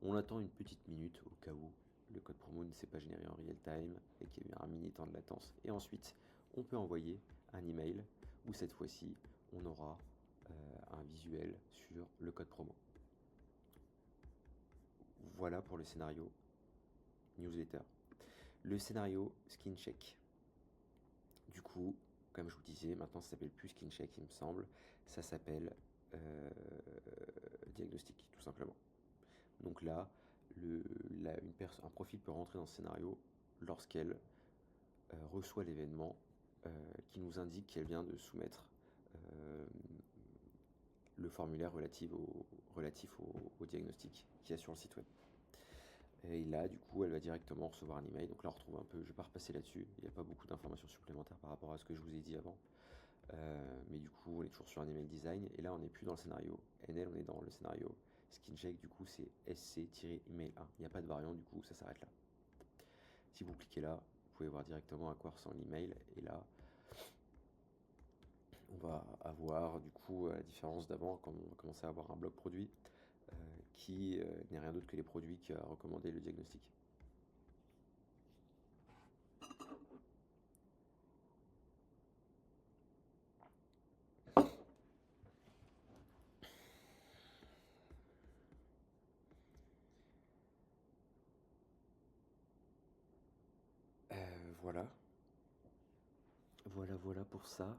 On attend une petite minute au cas où le code promo ne s'est pas généré en real time et qu'il y a eu un mini temps de latence. Et ensuite, on peut envoyer un email où cette fois-ci, on aura un visuel sur le code promo. Voilà pour le scénario newsletter. Le scénario skin check. Du coup, comme je vous disais, maintenant ça s'appelle plus skin check, il me semble. Ça s'appelle diagnostic, tout simplement. Donc là, un profil peut rentrer dans ce scénario lorsqu'elle reçoit l'événement qui nous indique qu'elle vient de soumettre le formulaire relatif au diagnostic qu'il y a sur le site web. Et là, du coup, elle va directement recevoir un email. Donc là, on retrouve un peu, je ne vais pas repasser là-dessus, il n'y a pas beaucoup d'informations supplémentaires par rapport à ce que je vous ai dit avant. Mais du coup, on est toujours sur un email design. Et là, on n'est plus dans le scénario NL, on est dans le scénario SkinCheck. Du coup, c'est SC-email 1. Il n'y a pas de variant, du coup, ça s'arrête là. Si vous cliquez là, vous pouvez voir directement à quoi ressemble l'email. Et là, on va avoir, du coup, à la différence d'avant, quand on va commencer à avoir un blog produit qui n'est rien d'autre que les produits qu'a recommandé le diagnostic. Voilà. Voilà pour ça.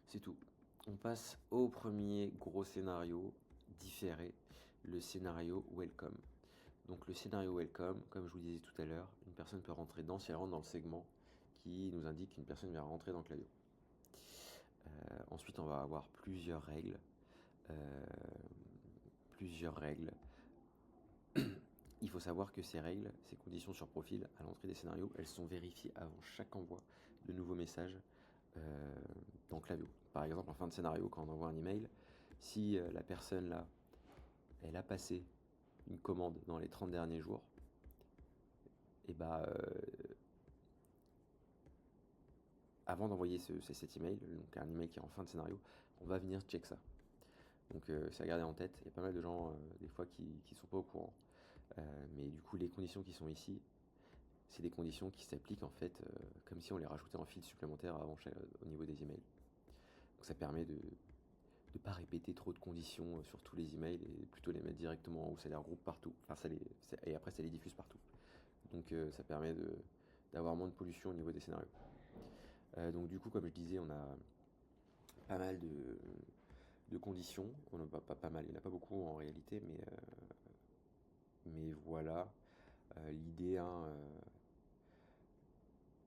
C'est tout. On passe au premier gros scénario différé, le scénario welcome. Donc le scénario welcome, comme je vous disais tout à l'heure, une personne peut rentrer dedans si elle rentre dans le segment qui nous indique qu'une personne vient rentrer dans Klaviyo. Ensuite, on va avoir plusieurs règles. Il faut savoir que ces règles, ces conditions sur profil à l'entrée des scénarios, elles sont vérifiées avant chaque envoi de nouveaux messages dans Klaviyo. Par exemple, en fin de scénario, quand on envoie un email, si la personne là, elle a passé une commande dans les 30 derniers jours, et avant d'envoyer cet email, donc un email qui est en fin de scénario, on va venir check ça. Donc c'est à garder en tête. Il y a pas mal de gens des fois qui ne sont pas au courant. Mais du coup, les conditions qui sont ici, c'est des conditions qui s'appliquent en fait comme si on les rajoutait en fil supplémentaire au niveau des emails. Donc ça permet de ne pas répéter trop de conditions sur tous les emails et plutôt les mettre directement en haut, ça les regroupe partout. Enfin, et après, ça les diffuse partout. Donc ça permet d'avoir moins de pollution au niveau des scénarios. Donc du coup, comme je disais, on a pas mal de conditions. On n'a pas mal, il n'y en a pas beaucoup en réalité, mais voilà. L'idée, hein,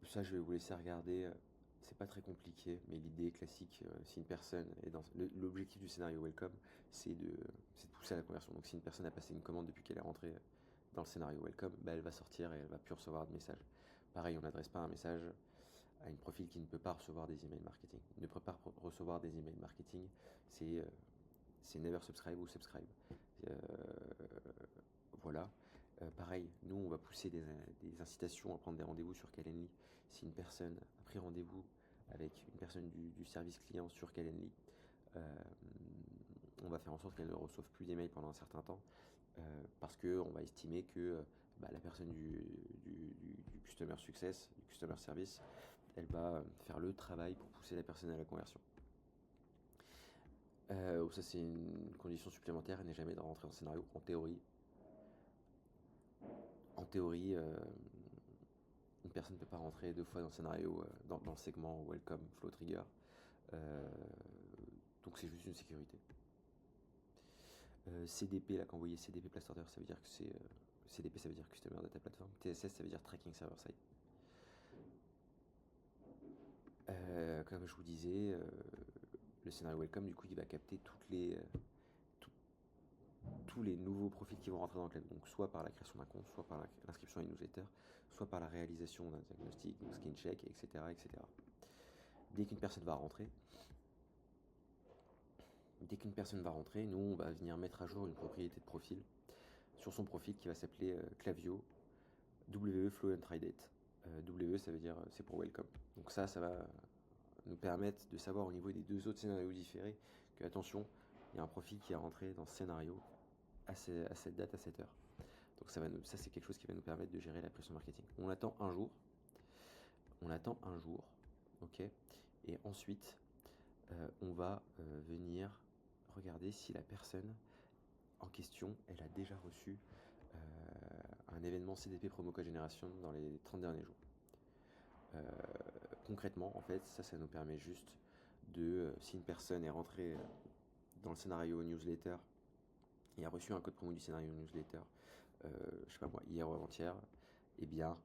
ça je vais vous laisser regarder. C'est pas très compliqué, mais l'idée classique, si une personne est dans l'objectif du scénario welcome, c'est de pousser à la conversion. Donc si une personne a passé une commande depuis qu'elle est rentrée dans le scénario welcome, elle va sortir et elle va plus recevoir de message. Pareil, on n'adresse pas un message à une profil qui ne peut pas recevoir des emails marketing. Ne peut pas recevoir des emails marketing, c'est never subscribe ou subscribe. Voilà. Pareil, nous on va pousser des incitations à prendre des rendez-vous sur Calendly. Si une personne a pris rendez-vous avec une personne du service client sur Calendly, on va faire en sorte qu'elle ne reçoive plus d'emails pendant un certain temps parce qu'on va estimer que la personne du customer success, du customer service, elle va faire le travail pour pousser la personne à la conversion. Ça c'est une condition supplémentaire, elle n'est jamais de rentrer en scénario en théorie. En théorie, une personne ne peut pas rentrer 2 fois dans le scénario, dans le segment Welcome Flow Trigger. Donc c'est juste une sécurité. CDP, là quand vous voyez CDP Place Order, ça veut dire que c'est CDP, ça veut dire Customer Data Platform. TSS, ça veut dire Tracking Server Side. Comme je vous disais, le scénario Welcome, du coup, il va capter tous les nouveaux profils qui vont rentrer dans le club. Donc, soit par la création d'un compte, soit par l'inscription à une newsletter, soit par la réalisation d'un diagnostic, donc skin check, etc., etc. Dès qu'une personne va rentrer, nous, on va venir mettre à jour une propriété de profil sur son profil qui va s'appeler Klaviyo WE Flow and Try Date. WE, ça veut dire c'est pour Welcome. Donc ça va nous permettre de savoir au niveau des 2 autres scénarios différés que, attention, il y a un profil qui est rentré dans ce scénario à cette date, à cette heure. Donc ça c'est quelque chose qui va nous permettre de gérer la pression marketing. On attend un jour, ok, et ensuite on va venir regarder si la personne en question, elle a déjà reçu un événement CDP Promo Code Génération dans les 30 derniers jours. Concrètement, en fait, ça nous permet juste de, si une personne est rentrée dans le scénario newsletter et a reçu un code promo du scénario newsletter, je sais pas moi, hier ou avant-hier, eh bien,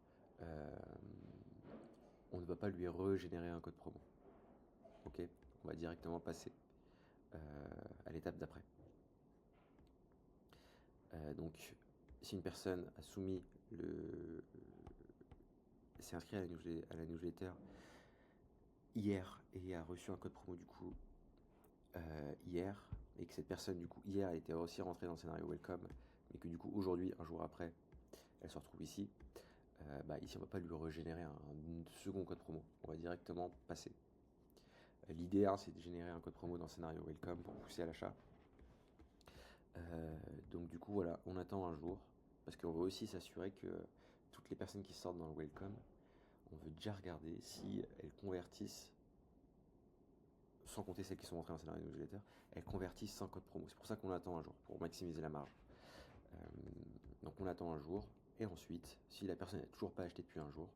on ne va pas lui régénérer un code promo. Ok, on va directement passer à l'étape d'après. Donc, si une personne a soumis s'est inscrit à la newsletter hier et a reçu un code promo du coup hier, et que cette personne du coup hier était aussi rentrée dans le scénario Welcome, mais que du coup aujourd'hui, un jour après, elle se retrouve ici, ici on va pas lui régénérer un second code promo, on va directement passer. L'idée c'est de générer un code promo dans le scénario Welcome pour pousser à l'achat. Donc du coup voilà, on attend un jour, parce qu'on veut aussi s'assurer que toutes les personnes qui sortent dans le Welcome, on veut déjà regarder si elles convertissent, sans compter celles qui sont rentrées en scénario newsletter, elles convertissent sans code promo. C'est pour ça qu'on attend un jour, pour maximiser la marge. Donc on attend un jour, et ensuite, si la personne n'a toujours pas acheté depuis un jour,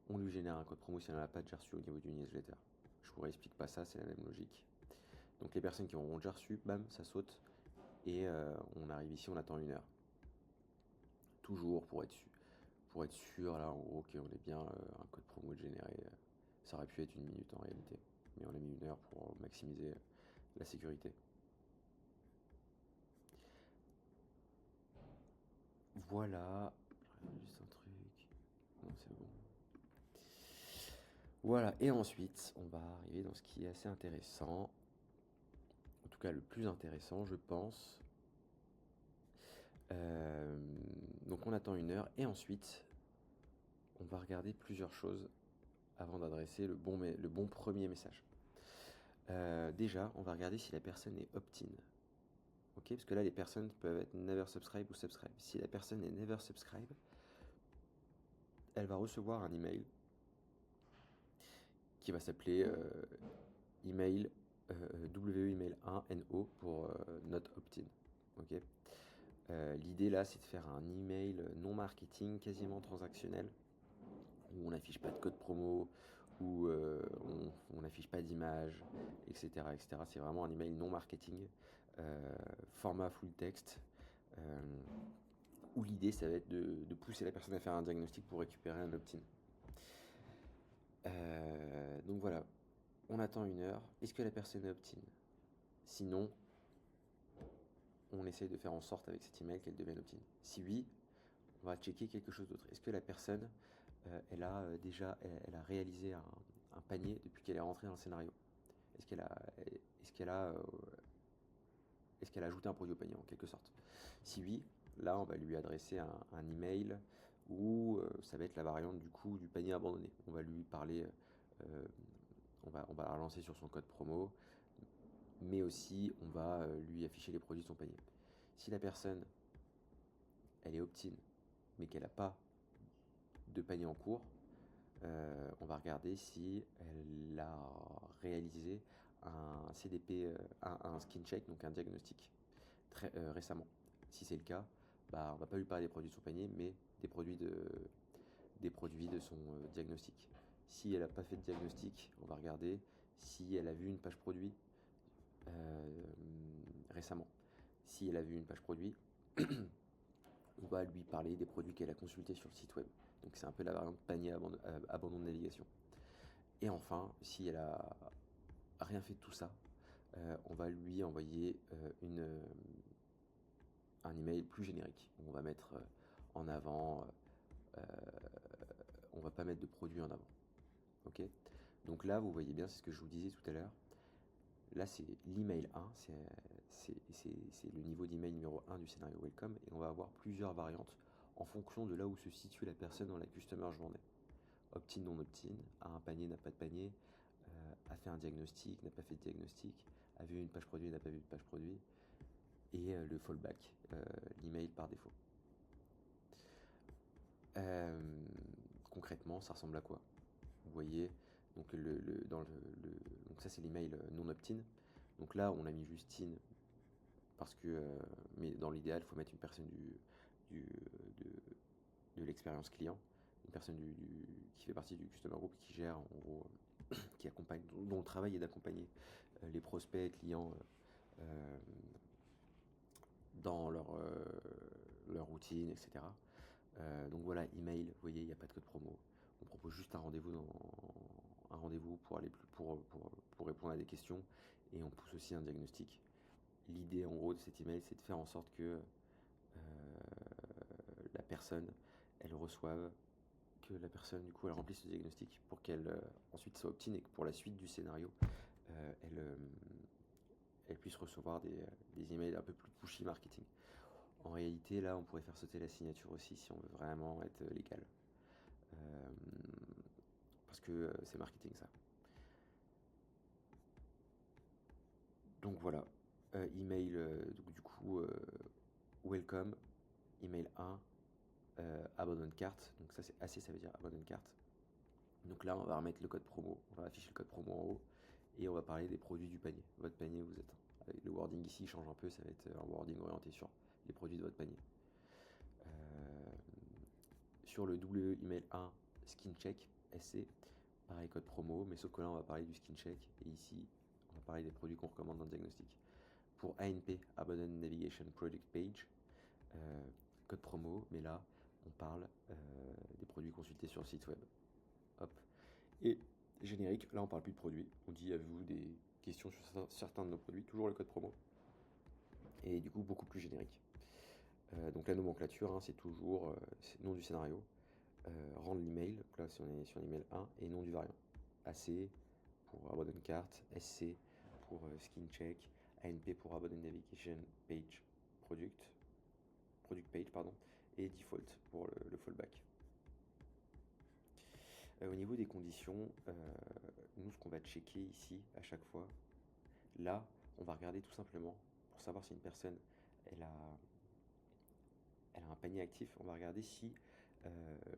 on lui génère un code promo si elle n'a pas déjà reçu au niveau du newsletter. Je vous réexplique pas ça, c'est la même logique. Donc les personnes qui auront déjà reçu, bam, ça saute, et on arrive ici, on attend 1 heure. Toujours pour être sûr, là, en gros, qu'on est bien un code promo généré. Ça aurait pu être 1 minute en réalité, mais on a mis 1 heure pour maximiser la sécurité. Voilà, juste un truc. Non, c'est bon. Voilà, et ensuite, on va arriver dans ce qui est assez intéressant. En tout cas, le plus intéressant, je pense. Donc, on attend 1 heure, et ensuite, on va regarder plusieurs choses avant d'adresser le bon premier message. Déjà, on va regarder si la personne est opt-in. Ok, parce que là, les personnes peuvent être never subscribe ou subscribe. Si la personne est never subscribe, elle va recevoir un email qui va s'appeler email WEmail1NO pour not opt-in. Ok. L'idée là, c'est de faire un email non marketing, quasiment transactionnel, où on n'affiche pas de code promo, où on n'affiche pas d'image, etc., etc. C'est vraiment un email non marketing, format full text, où l'idée ça va être de pousser la personne à faire un diagnostic pour récupérer un opt-in. Donc voilà, on attend 1 heure. Est-ce que la personne est opt-in? Sinon, on essaye de faire en sorte avec cet email qu'elle devienne opt-in. Si oui, on va checker quelque chose d'autre. Est-ce que la personne, elle a réalisé un panier depuis qu'elle est rentrée dans le scénario? Est-ce qu'elle a ajouté un produit au panier en quelque sorte? Si oui, là on va lui adresser un email où ça va être la variante du coup du panier abandonné. On va lui parler, on va la relancer sur son code promo, mais aussi on va lui afficher les produits de son panier. Si la personne elle est opt-in mais qu'elle n'a pas de panier en cours, on va regarder si elle a réalisé un CDP, un skin check, donc un diagnostic très récemment. Si c'est le cas, bah, on va pas lui parler des produits de son panier, mais des produits de son diagnostic. Si elle n'a pas fait de diagnostic, on va regarder si elle a vu une page produit récemment. Si elle a vu une page produit, on va lui parler des produits qu'elle a consultés sur le site web. Donc c'est un peu la variante panier abandon de navigation. Et enfin, si elle a rien fait de tout ça, on va lui envoyer un email plus générique. On va mettre en avant, on va pas mettre de produit en avant. Ok. Donc là, vous voyez bien, c'est ce que je vous disais tout à l'heure. Là, c'est l'email 1, c'est le niveau d'email numéro 1 du scénario Welcome, et on va avoir plusieurs variantes en fonction de là où se situe la personne dans la Customer Journey. Opt-in, non opt-in, a un panier, n'a pas de panier, a fait un diagnostic, n'a pas fait de diagnostic, a vu une page produit, n'a pas vu de page produit, et le fallback, l'email par défaut. Concrètement, ça ressemble à quoi? Vous voyez, donc, donc ça c'est l'email non opt-in. Donc là, on a mis juste in parce que, mais dans l'idéal, il faut mettre une personne du, de l'expérience client, une personne qui fait partie du customer group, qui gère en gros, qui accompagne, dont le travail est d'accompagner les prospects, clients dans leur routine, etc. Donc voilà, email, vous voyez, il n'y a pas de code promo. On propose juste un rendez-vous pour aller pour répondre à des questions, et on pousse aussi un diagnostic. L'idée en gros de cet email, c'est de faire en sorte que la personne, elle reçoive, que la personne du coup elle remplisse ce diagnostic pour qu'elle ensuite soit opt-in, et que pour la suite du scénario, elle puisse recevoir des emails un peu plus pushy marketing. En réalité, là, on pourrait faire sauter la signature aussi si on veut vraiment être légal. Parce que c'est marketing ça. Donc voilà, email, donc, du coup, welcome, email 1, abandonne carte. Donc ça c'est assez, ça veut dire abandonne carte. Donc là, on va remettre le code promo, on va afficher le code promo en haut, et on va parler des produits du panier. Votre panier, vous êtes. Avec le wording ici change un peu, ça va être un wording orienté sur les produits de votre panier. Sur le double email 1, skin check, SC, pareil code promo, mais sauf que là on va parler du skin check, et ici on va parler des produits qu'on recommande dans le diagnostic. Pour ANP, Abandon Navigation Product Page, code promo, mais là on parle des produits consultés sur le site web. Hop. Et générique, là on parle plus de produits, on dit avez-vous des questions sur certains de nos produits, toujours le code promo, et du coup beaucoup plus générique. Donc la nomenclature, hein, c'est toujours nom du scénario, rendre l'email, donc là si on est sur l'email 1, et nom du variant. AC pour Abandon Cart, SC pour Skin Check, ANP pour Abandon Navigation Page Product Page, pardon, et Default pour le fallback. Au niveau des conditions, nous ce qu'on va checker ici à chaque fois, là on va regarder tout simplement pour savoir si une personne elle a un panier actif, on va regarder si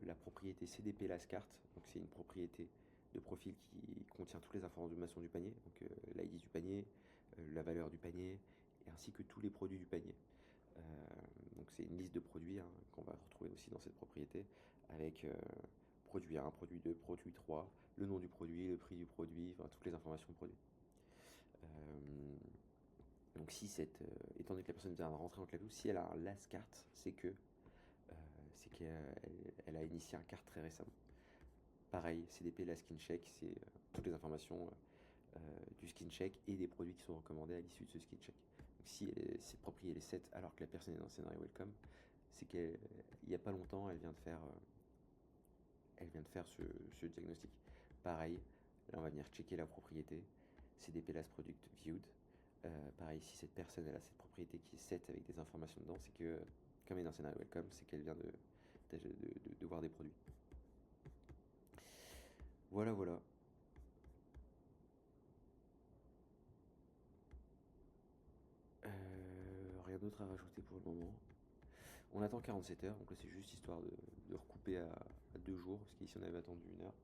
la propriété CDP Lascart, donc c'est une propriété de profil qui contient toutes les informations du panier, donc l'ID du panier, la valeur du panier, et ainsi que tous les produits du panier. Donc c'est une liste de produits hein, qu'on va retrouver aussi dans cette propriété, avec produit 1, produit 2, produit 3, le nom du produit, le prix du produit, enfin, toutes les informations du produit. Donc si étant donné que la personne vient de rentrer dans Clavio, si elle a un Lascart, c'est qu'elle a initié un cart très récemment. Pareil, CDP, la skin check, c'est toutes les informations du skin check et des produits qui sont recommandés à l'issue de ce skin check. Donc si cette propriété est 7 alors que la personne est dans le scénario welcome, c'est qu'il n'y a pas longtemps, elle vient de faire ce diagnostic. Pareil, là on va venir checker la propriété, CDP last product viewed. Pareil, si cette personne elle a cette propriété qui est 7 avec des informations dedans, c'est que, comme elle est dans le scénario welcome, c'est qu'elle vient de voir des produits. Voilà, voilà. Rien d'autre à rajouter pour le moment. On attend 47 heures, donc là c'est juste histoire de recouper à 2 jours, parce qu'ici on avait attendu 1 heure.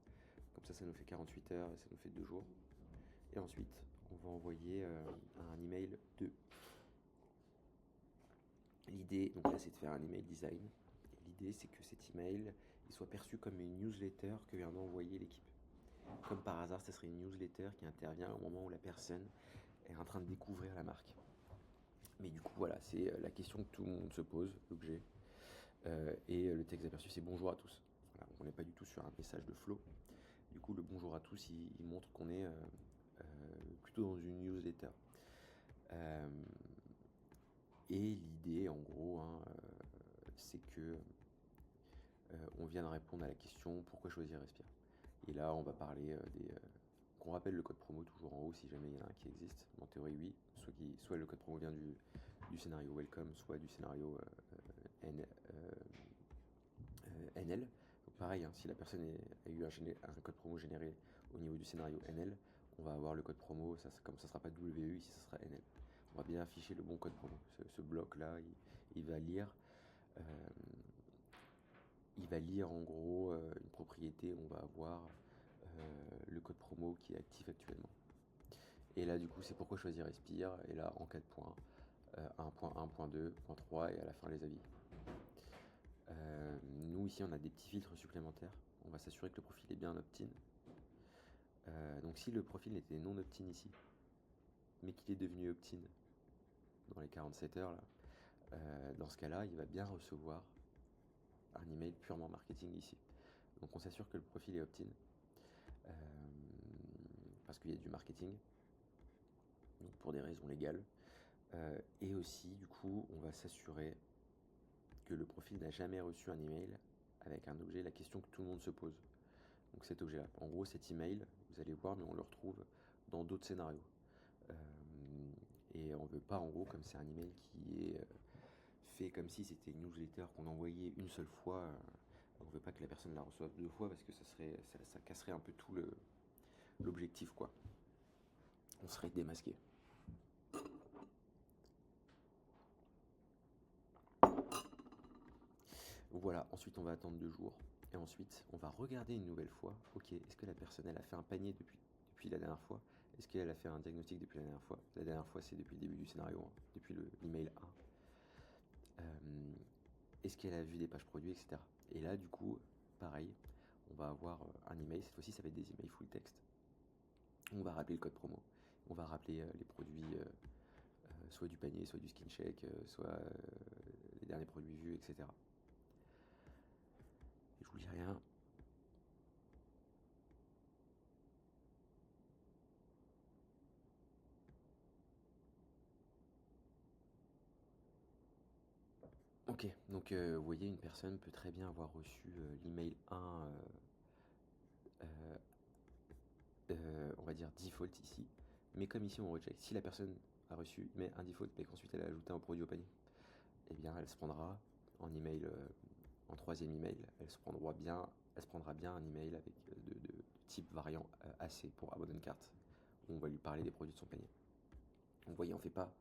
Comme ça nous fait 48 heures et ça nous fait 2 jours. Et ensuite, on va envoyer un email 2. L'idée, donc là, c'est de faire un email design. Et l'idée, c'est que cet email, il soit perçu comme une newsletter que vient d'envoyer l'équipe. Comme par hasard, ce serait une newsletter qui intervient au moment où la personne est en train de découvrir la marque. Mais du coup, voilà, c'est la question que tout le monde se pose, l'objet. Et le texte aperçu, c'est bonjour à tous. Voilà, on n'est pas du tout sur un message de flow. Du coup, le bonjour à tous, il montre qu'on est plutôt dans une newsletter. Euh, et l'idée, en gros, hein, c'est que on vient de répondre à la question pourquoi choisir Respire. Et là, on va parler qu'on rappelle le code promo toujours en haut si jamais il y en a un qui existe. En théorie, oui. Soit le code promo vient du scénario Welcome, soit du scénario NL. Donc pareil, hein, si la personne a eu un code promo généré au niveau du scénario NL, on va avoir le code promo, comme ça ne sera pas WU, ici ça sera NL. On va bien afficher le bon code promo. Ce bloc-là, il va lire. Euh, il va lire en gros une propriété, on va avoir le code promo qui est actif actuellement. Et là, du coup, c'est pourquoi choisir Respire. Et là, en 4 points, 1.1, 1.3 et à la fin, les avis. Nous, ici, on a des petits filtres supplémentaires. On va s'assurer que le profil est bien opt-in. Donc, si le profil était non opt-in ici, mais qu'il est devenu opt-in dans les 47 heures, là, dans ce cas-là, il va bien recevoir un email purement marketing ici. Donc, on s'assure que le profil est opt-in. Parce qu'il y a du marketing, donc pour des raisons légales. Et aussi, du coup, on va s'assurer que le profil n'a jamais reçu un email avec un objet, la question que tout le monde se pose. Donc cet objet-là. En gros, cet email, vous allez voir, mais on le retrouve dans d'autres scénarios. Et on ne veut pas, en gros, comme c'est un email qui est fait comme si c'était une newsletter qu'on envoyait une seule fois, on ne veut pas que la personne la reçoive 2 fois parce que ça casserait un peu tout l'objectif, quoi. On serait démasqué. Voilà, ensuite on va attendre 2 jours. Et ensuite, on va regarder une nouvelle fois. Ok, est-ce que la personne elle a fait un panier depuis la dernière fois? Est-ce qu'elle a fait un diagnostic depuis la dernière fois? La dernière fois, c'est depuis le début du scénario, hein, depuis l'email 1. Est-ce qu'elle a vu des pages produits, etc. Et là, du coup, pareil, on va avoir un email. Cette fois-ci, ça va être des emails full text. On va rappeler le code promo. On va rappeler les produits, soit du panier, soit du skin check, soit les derniers produits vus, etc. Et je vous dis rien. Ok, donc vous voyez, une personne peut très bien avoir reçu l'email 1, on va dire default ici, mais comme ici on reject, si la personne a reçu mais un default mais qu'ensuite elle a ajouté un produit au panier, eh bien elle se prendra en email, en troisième email, elle se prendra bien un email avec de type variant AC pour abandon cart, où on va lui parler des produits de son panier. Donc vous voyez, on fait pas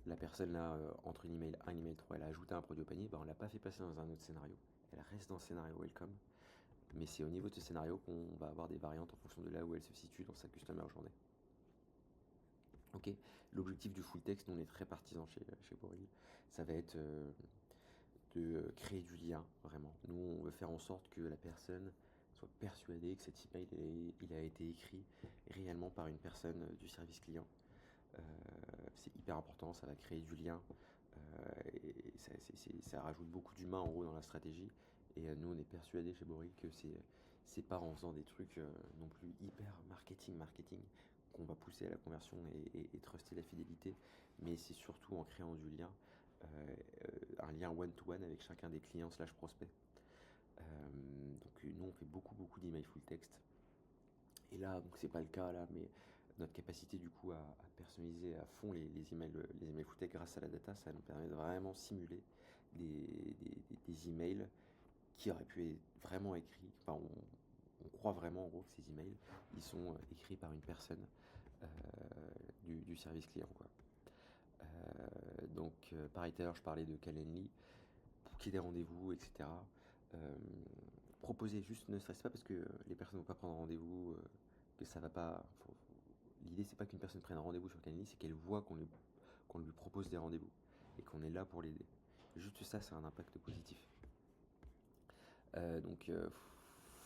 la personne là, entre une email 1 et email 3, elle a ajouté un produit au panier, on ne l'a pas fait passer dans un autre scénario. Elle reste dans le scénario welcome, mais c'est au niveau de ce scénario qu'on va avoir des variantes en fonction de là où elle se situe dans sa customer journée. Ok, l'objectif du full text, nous on est très partisan chez Boril, ça va être de créer du lien, vraiment. Nous on veut faire en sorte que la personne soit persuadée que cet email il a été écrit réellement par une personne du service client. C'est hyper important, ça va créer du lien et ça rajoute beaucoup d'humain en gros dans la stratégie. Et nous, on est persuadés chez Boril que c'est pas en faisant des trucs non plus hyper marketing qu'on va pousser à la conversion et truster la fidélité, mais c'est surtout en créant du lien, un lien one-to-one avec chacun des clients slash prospects. Donc nous, on fait beaucoup d'emails full text. Et là, donc c'est pas le cas là, mais notre capacité du coup à personnaliser à fond les emails full text grâce à la data, ça nous permet de vraiment simuler des emails qui auraient pu être vraiment écrits. Enfin, on croit vraiment en gros que ces emails, ils sont écrits par une personne du service client, quoi. Donc, pareil, tout à l'heure, je parlais de Calendly, pour qu'il y ait des rendez-vous, etc. Proposer juste, ne serait-ce pas parce que les personnes ne vont pas prendre rendez-vous, que ça va pas. L'idée, c'est pas qu'une personne prenne un rendez-vous sur Calendly, c'est qu'elle voit qu'on lui propose des rendez-vous et qu'on est là pour l'aider. Juste ça, c'est un impact positif. Donc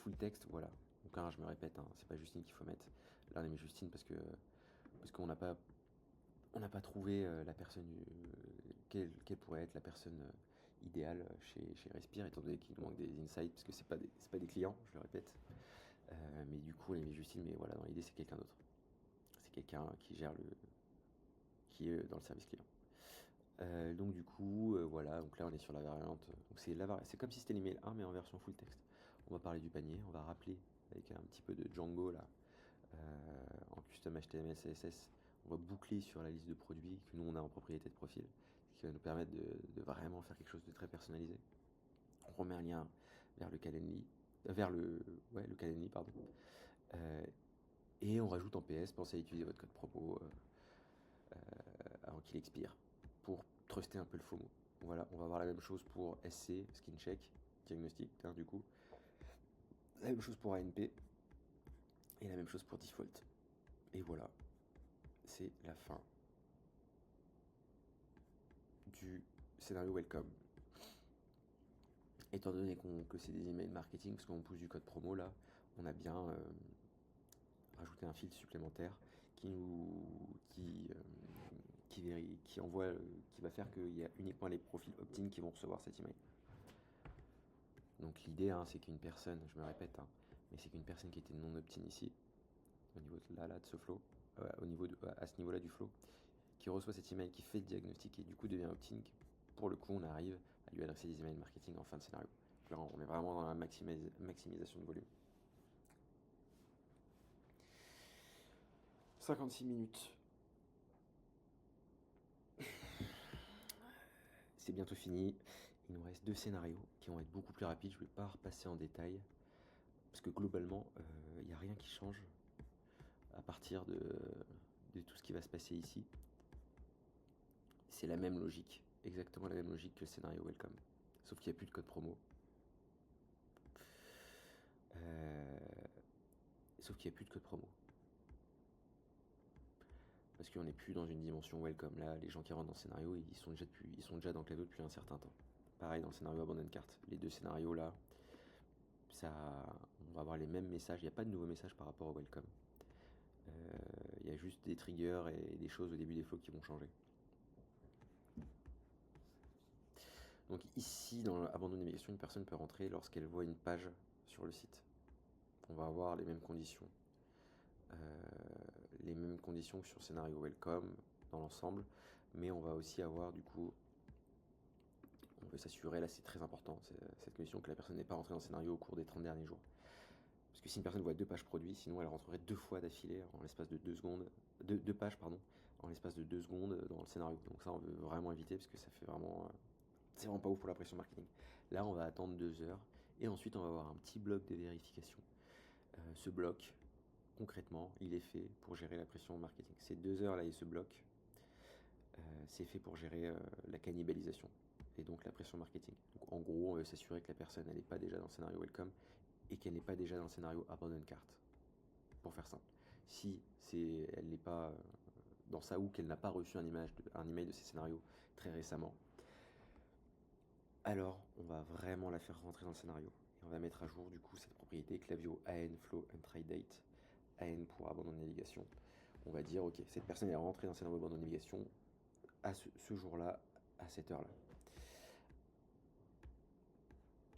full text, voilà. Donc là, je me répète, hein, c'est pas Justine qu'il faut mettre. Là, on a mis Justine parce qu'on n'a pas trouvé la personne quelle pourrait être la personne idéale chez Respire, étant donné qu'il nous manque des insights, parce que c'est pas des clients, je le répète. Mais du coup, on a mis Justine, mais voilà, dans l'idée, c'est quelqu'un d'autre. C'est quelqu'un qui est dans le service client. Donc du coup, voilà, donc là on est sur la variante. Donc c'est comme si c'était l'email 1 mais en version full text. On va parler du panier, on va rappeler avec un petit peu de Django là, en custom HTML, CSS. On va boucler sur la liste de produits que nous on a en propriété de profil, ce qui va nous permettre de vraiment faire quelque chose de très personnalisé. On remet un lien vers le Calendly, le Calendly, pardon. Et on rajoute en PS, pensez à utiliser votre code promo avant qu'il expire pour truster un peu le FOMO. Voilà, on va avoir la même chose pour SC, Skin Check, diagnostic, hein, du coup. La même chose pour ANP. Et la même chose pour Default. Et voilà, c'est la fin du scénario Welcome. Étant donné que c'est des emails marketing, parce qu'on pousse du code promo là, on a bien rajouté un filtre supplémentaire qui envoie, qui va faire qu'il y a uniquement les profils opt-in qui vont recevoir cet email. Donc l'idée, hein, c'est qu'une personne, je me répète, hein, mais c'est qu'une personne qui était non opt-in ici, au niveau de ce flow, à ce niveau-là du flow, qui reçoit cet email, qui fait le diagnostic et du coup devient opt-in, pour le coup on arrive à lui adresser des emails marketing en fin de scénario. Là on est vraiment dans la maximisation de volume. 56 minutes. C'est bientôt fini. Il nous reste 2 scénarios qui vont être beaucoup plus rapides. Je ne vais pas repasser en détail. Parce que globalement, il n'y a rien qui change à partir de tout ce qui va se passer ici. C'est la même logique. Exactement la même logique que le scénario Welcome. Sauf qu'il n'y a plus de code promo. Sauf qu'il n'y a plus de code promo. Parce qu'on n'est plus dans une dimension welcome. Là, les gens qui rentrent dans le scénario, ils sont déjà dans Klaviyo depuis un certain temps. Pareil dans le scénario abandonne carte. Les deux scénarios là, on va avoir les mêmes messages. Il n'y a pas de nouveaux messages par rapport au welcome. Il y a juste des triggers et des choses au début des flows qui vont changer. Donc ici, dans l'abandon de navigation, une personne peut rentrer lorsqu'elle voit une page sur le site. On va avoir les mêmes conditions. Les mêmes conditions que sur le scénario welcome dans l'ensemble, mais on va aussi avoir du coup, on veut s'assurer, là c'est très important, cette condition que la personne n'est pas rentrée dans le scénario au cours des 30 derniers jours. Parce que si une personne voit 2 pages produits, sinon elle rentrerait 2 fois d'affilée en l'espace de 2 secondes, 2 pages pardon, en l'espace de 2 secondes dans le scénario. Donc ça on veut vraiment éviter parce que ça fait vraiment, c'est vraiment pas ouf pour la pression marketing. Là on va attendre 2 heures et ensuite on va avoir un petit bloc de vérification. Ce bloc, concrètement, il est fait pour gérer la pression marketing. Ces 2 heures là et ce bloc, c'est fait pour gérer la cannibalisation et donc la pression marketing. Donc en gros, on veut s'assurer que la personne n'est pas déjà dans le scénario welcome et qu'elle n'est pas déjà dans le scénario abandon carte. Pour faire simple. Si elle n'est pas dans ça ou qu'elle n'a pas reçu un email de ces scénarios très récemment, alors on va vraiment la faire rentrer dans le scénario. Et on va mettre à jour du coup cette propriété Klaviyo AN Flow and Try Date. AN pour abandon de navigation. On va dire ok, cette personne est rentrée dans le scénario abandon de navigation à ce jour-là, à cette heure-là.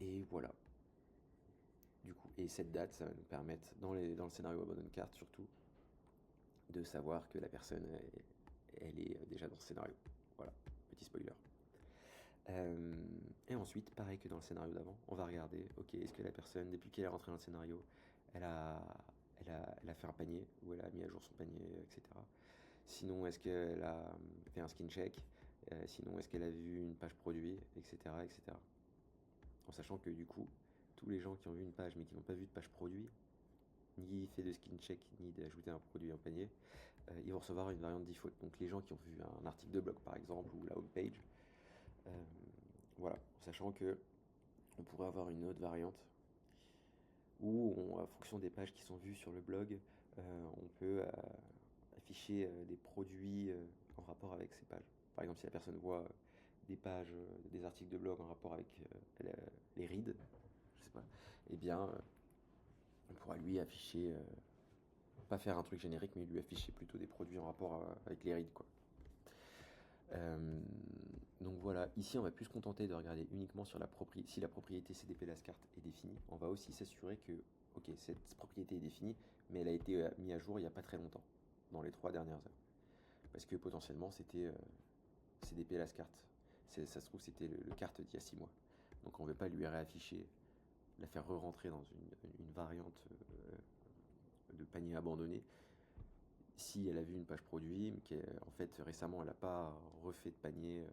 Et voilà. Du coup, et cette date, ça va nous permettre, dans le scénario abandon carte surtout, de savoir que la personne, elle est déjà dans ce scénario. Voilà, petit spoiler. Et ensuite, pareil que dans le scénario d'avant, on va regarder, ok, est-ce que la personne, depuis qu'elle est rentrée dans le scénario, elle a fait un panier, ou elle a mis à jour son panier, etc. Sinon, est-ce qu'elle a fait un skin check? Sinon, est-ce qu'elle a vu une page produit, etc., etc. En sachant que du coup, tous les gens qui ont vu une page mais qui n'ont pas vu de page produit, ni fait de skin check, ni d'ajouter un produit en panier, ils vont recevoir une variante default. Donc les gens qui ont vu un article de blog par exemple, ou la homepage, voilà, en sachant que on pourrait avoir une autre variante où, en fonction des pages qui sont vues sur le blog, on peut afficher des produits en rapport avec ces pages. Par exemple, si la personne voit des pages, des articles de blog en rapport avec les reads, je sais pas, eh bien, on pourra lui afficher, pas faire un truc générique, mais lui afficher plutôt des produits en rapport avec les reads, quoi. Donc voilà, ici on va plus se contenter de regarder uniquement sur si la propriété CDP Lascart est définie. On va aussi s'assurer que, ok, cette propriété est définie, mais elle a été mise à jour il n'y a pas très longtemps, dans les 3 dernières heures. Parce que potentiellement c'était CDP Lascart. Ça se trouve c'était le carte d'il y a 6 mois. Donc on ne veut pas lui réafficher, la faire re-rentrer dans une variante de panier abandonné si elle a vu une page produit, mais qu'en fait récemment elle n'a pas refait de panier,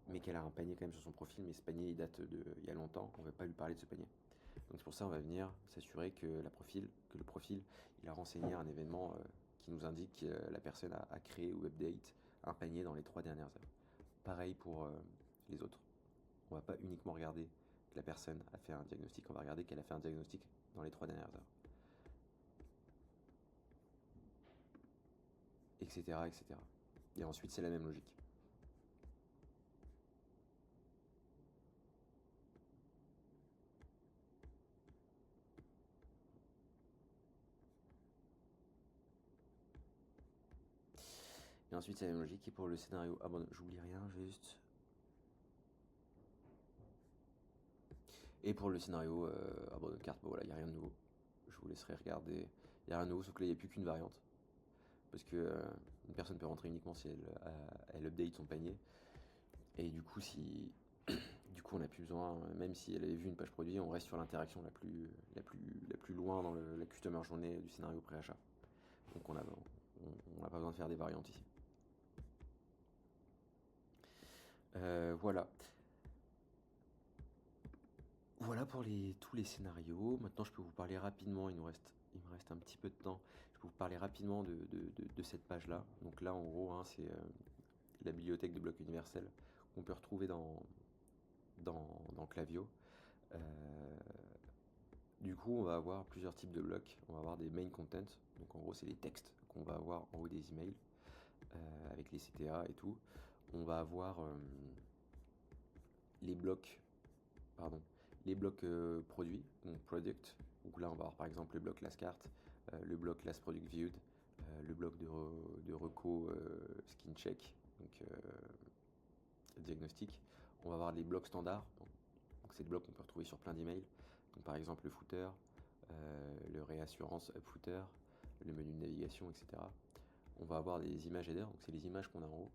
mais qu'elle a un panier quand même sur son profil, mais ce panier il date il y a longtemps, on ne va pas lui parler de ce panier. Donc c'est pour ça on va venir s'assurer que le profil il a renseigné un événement qui nous indique que la personne a créé ou update un panier dans les 3 dernières heures. Pareil pour les autres. On va pas uniquement regarder que la personne a fait un diagnostic, on va regarder qu'elle a fait un diagnostic dans les 3 dernières heures. Etc. etc. Et ensuite c'est la même logique. Et ensuite c'est la même logique et pour le scénario. Ah bon, j'oublie rien juste. Et pour le scénario abandon de carte, bon voilà, il n'y a rien de nouveau. Je vous laisserai regarder. Il n'y a rien de nouveau, sauf que là il n'y a plus qu'une variante. Parce que une personne peut rentrer uniquement si elle update son panier. Et du coup, si du coup on n'a plus besoin, même si elle avait vu une page produit, on reste sur l'interaction la plus loin dans la customer journée du scénario pré-achat. Donc on n'a pas besoin de faire des variantes ici. Voilà. Voilà pour tous les scénarios. Maintenant, je peux vous parler rapidement, il me reste un petit peu de temps. Je peux vous parler rapidement de cette page-là. Donc là, en gros, hein, c'est la bibliothèque de blocs universels qu'on peut retrouver dans Klaviyo. Du coup, on va avoir plusieurs types de blocs. On va avoir des main content, donc en gros, c'est les textes qu'on va avoir en haut des emails avec les CTA et tout. On va avoir les blocs, pardon, les blocs produits, donc product. Donc là, on va avoir par exemple le bloc last cart, le bloc last product viewed, le bloc de reco skin check, donc diagnostic. On va avoir les blocs standards, donc c'est des blocs qu'on peut retrouver sur plein d'emails. Donc par exemple le footer, le réassurance up footer, le menu de navigation, etc. On va avoir des images header, donc c'est les images qu'on a en haut.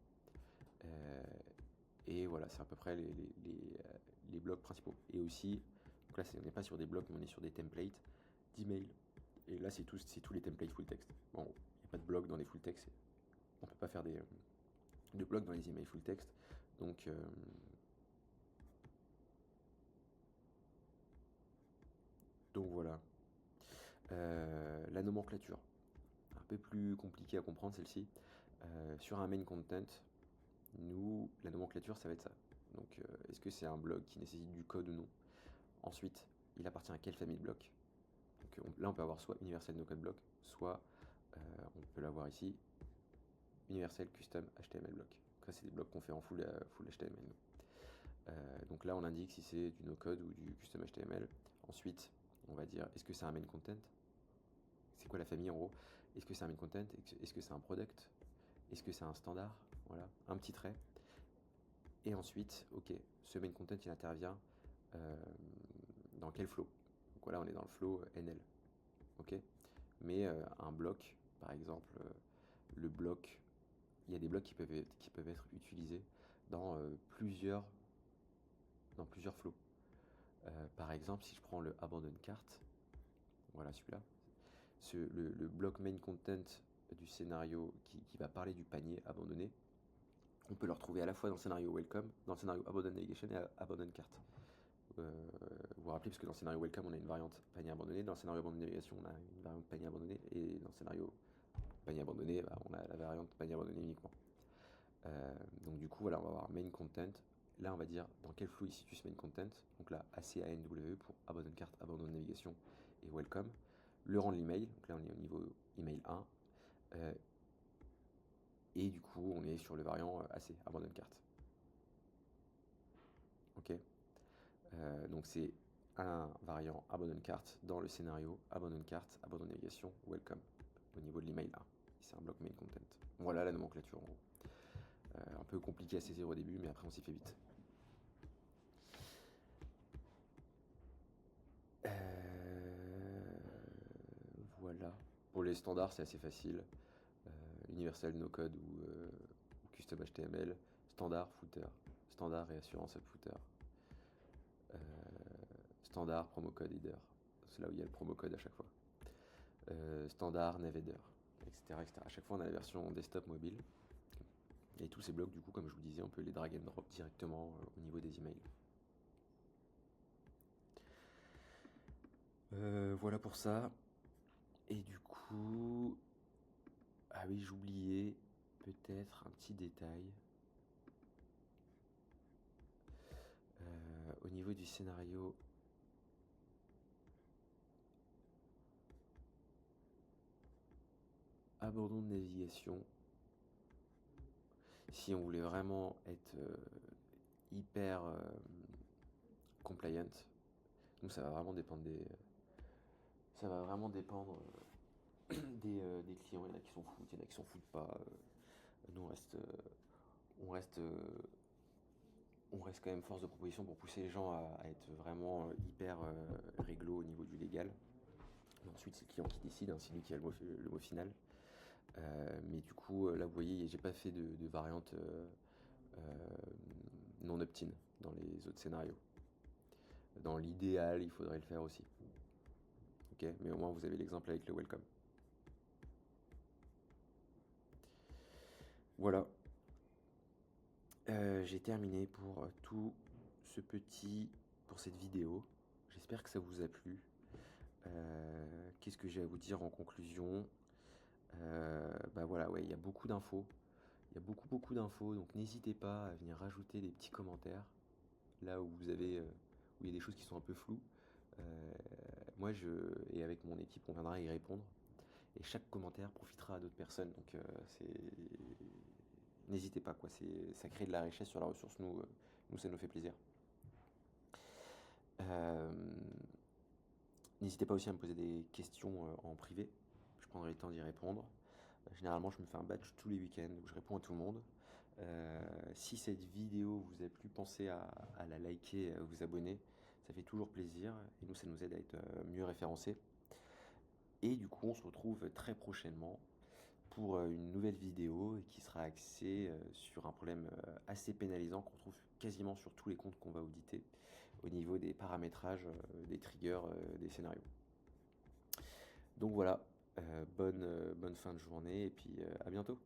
Et voilà, c'est à peu près les blocs principaux. Et aussi, donc là, on n'est pas sur des blocs, mais on est sur des templates d'email. Et là, c'est tous les templates full text. Bon, il n'y a pas de blocs dans les full text. On ne peut pas faire de blocs dans les emails full text. Donc voilà. La nomenclature. Un peu plus compliqué à comprendre celle-ci. Sur un main content, nous, la nomenclature, ça va être ça. Donc, est-ce que c'est un blog qui nécessite du code ou non? Ensuite, il appartient à quelle famille de blocs? Donc, là, on peut avoir soit universel no code block, soit on peut l'avoir ici, universel custom HTML block. Donc, ça, c'est des blocs qu'on fait en full HTML. Donc là, on indique si c'est du no code ou du custom HTML. Ensuite, on va dire est-ce que c'est un main content? C'est quoi la famille en gros? Est-ce que c'est un main content? Est-ce que c'est un product? Est-ce que c'est un standard? Voilà, un petit trait. Et ensuite, ok, ce main content il intervient dans quel flow? Donc voilà, on est dans le flow NL. Ok. Mais un bloc, par exemple, le bloc, il y a des blocs qui peuvent être utilisés dans plusieurs flows. Par exemple, si je prends le abandon cart, voilà celui-là, le bloc main content du scénario qui va parler du panier abandonné, on peut le retrouver à la fois dans le scénario welcome, dans le scénario abandon navigation et abandon cart. Vous vous rappelez, parce que dans le scénario welcome, on a une variante panier abandonné, dans le scénario abandon navigation, on a une variante panier abandonné, et dans le scénario panier abandonné, bah, on a la variante panier abandonné uniquement. Donc du coup, voilà, on va avoir main content. Là, on va dire dans quel flou il situe ce main content. Donc là, ACANW pour abandon cart, abandon navigation et welcome. Le rang de l'email, donc là on est au niveau email 1. Et du coup, on est sur le variant AC, abandonne carte. Ok. Donc c'est un variant abandonne carte dans le scénario abandonne carte, abandonne navigation, welcome au niveau de l'email 1. C'est un bloc mail content. Voilà la nomenclature en gros. Un peu compliqué à saisir au début, mais après on s'y fait vite. Voilà. Pour les standards, c'est assez facile. Universal no code ou custom HTML, standard footer, standard réassurance up footer, standard promo code header, c'est là où il y a le promo code à chaque fois, standard nav header, etc., etc. À chaque fois on a la version desktop mobile et tous ces blocs du coup comme je vous disais on peut les drag and drop directement au niveau des emails. Voilà pour ça. Et du coup, ah oui, j'oubliais peut-être un petit détail. Au niveau du scénario, abandon de navigation, si on voulait vraiment être hyper compliant, nous ça va vraiment dépendre des des clients. Il y en a qui s'en foutent, il y en a qui s'en foutent pas. Nous on reste on reste quand même force de proposition pour pousser les gens à être vraiment hyper réglo au niveau du légal. Et ensuite, c'est le client qui décide, hein, c'est lui qui a le mot final. Mais du coup, là, vous voyez, j'ai pas fait de variante non opt-in dans les autres scénarios. Dans l'idéal, il faudrait le faire aussi. Ok, mais au moins, vous avez l'exemple avec le welcome. Voilà. J'ai terminé pour pour cette vidéo. J'espère que ça vous a plu. Qu'est-ce que j'ai à vous dire en conclusion? Bah voilà, ouais, il y a beaucoup d'infos. Il y a beaucoup d'infos, donc n'hésitez pas à venir rajouter des petits commentaires là où où il y a des choses qui sont un peu floues. Moi, et avec mon équipe, on viendra y répondre. Et chaque commentaire profitera à d'autres personnes. Donc, n'hésitez pas, quoi. Ça crée de la richesse sur la ressource. Nous, ça nous fait plaisir. Euh, N'hésitez pas aussi à me poser des questions en privé. Je prendrai le temps d'y répondre. Généralement, je me fais un badge tous les week-ends où je réponds à tout le monde. Si cette vidéo vous a plu, pensez à la liker, à vous abonner. Ça fait toujours plaisir et nous, ça nous aide à être mieux référencés. Et du coup, on se retrouve très prochainement pour une nouvelle vidéo qui sera axée sur un problème assez pénalisant qu'on trouve quasiment sur tous les comptes qu'on va auditer au niveau des paramétrages, des triggers, des scénarios. Donc voilà, bonne fin de journée et puis à bientôt.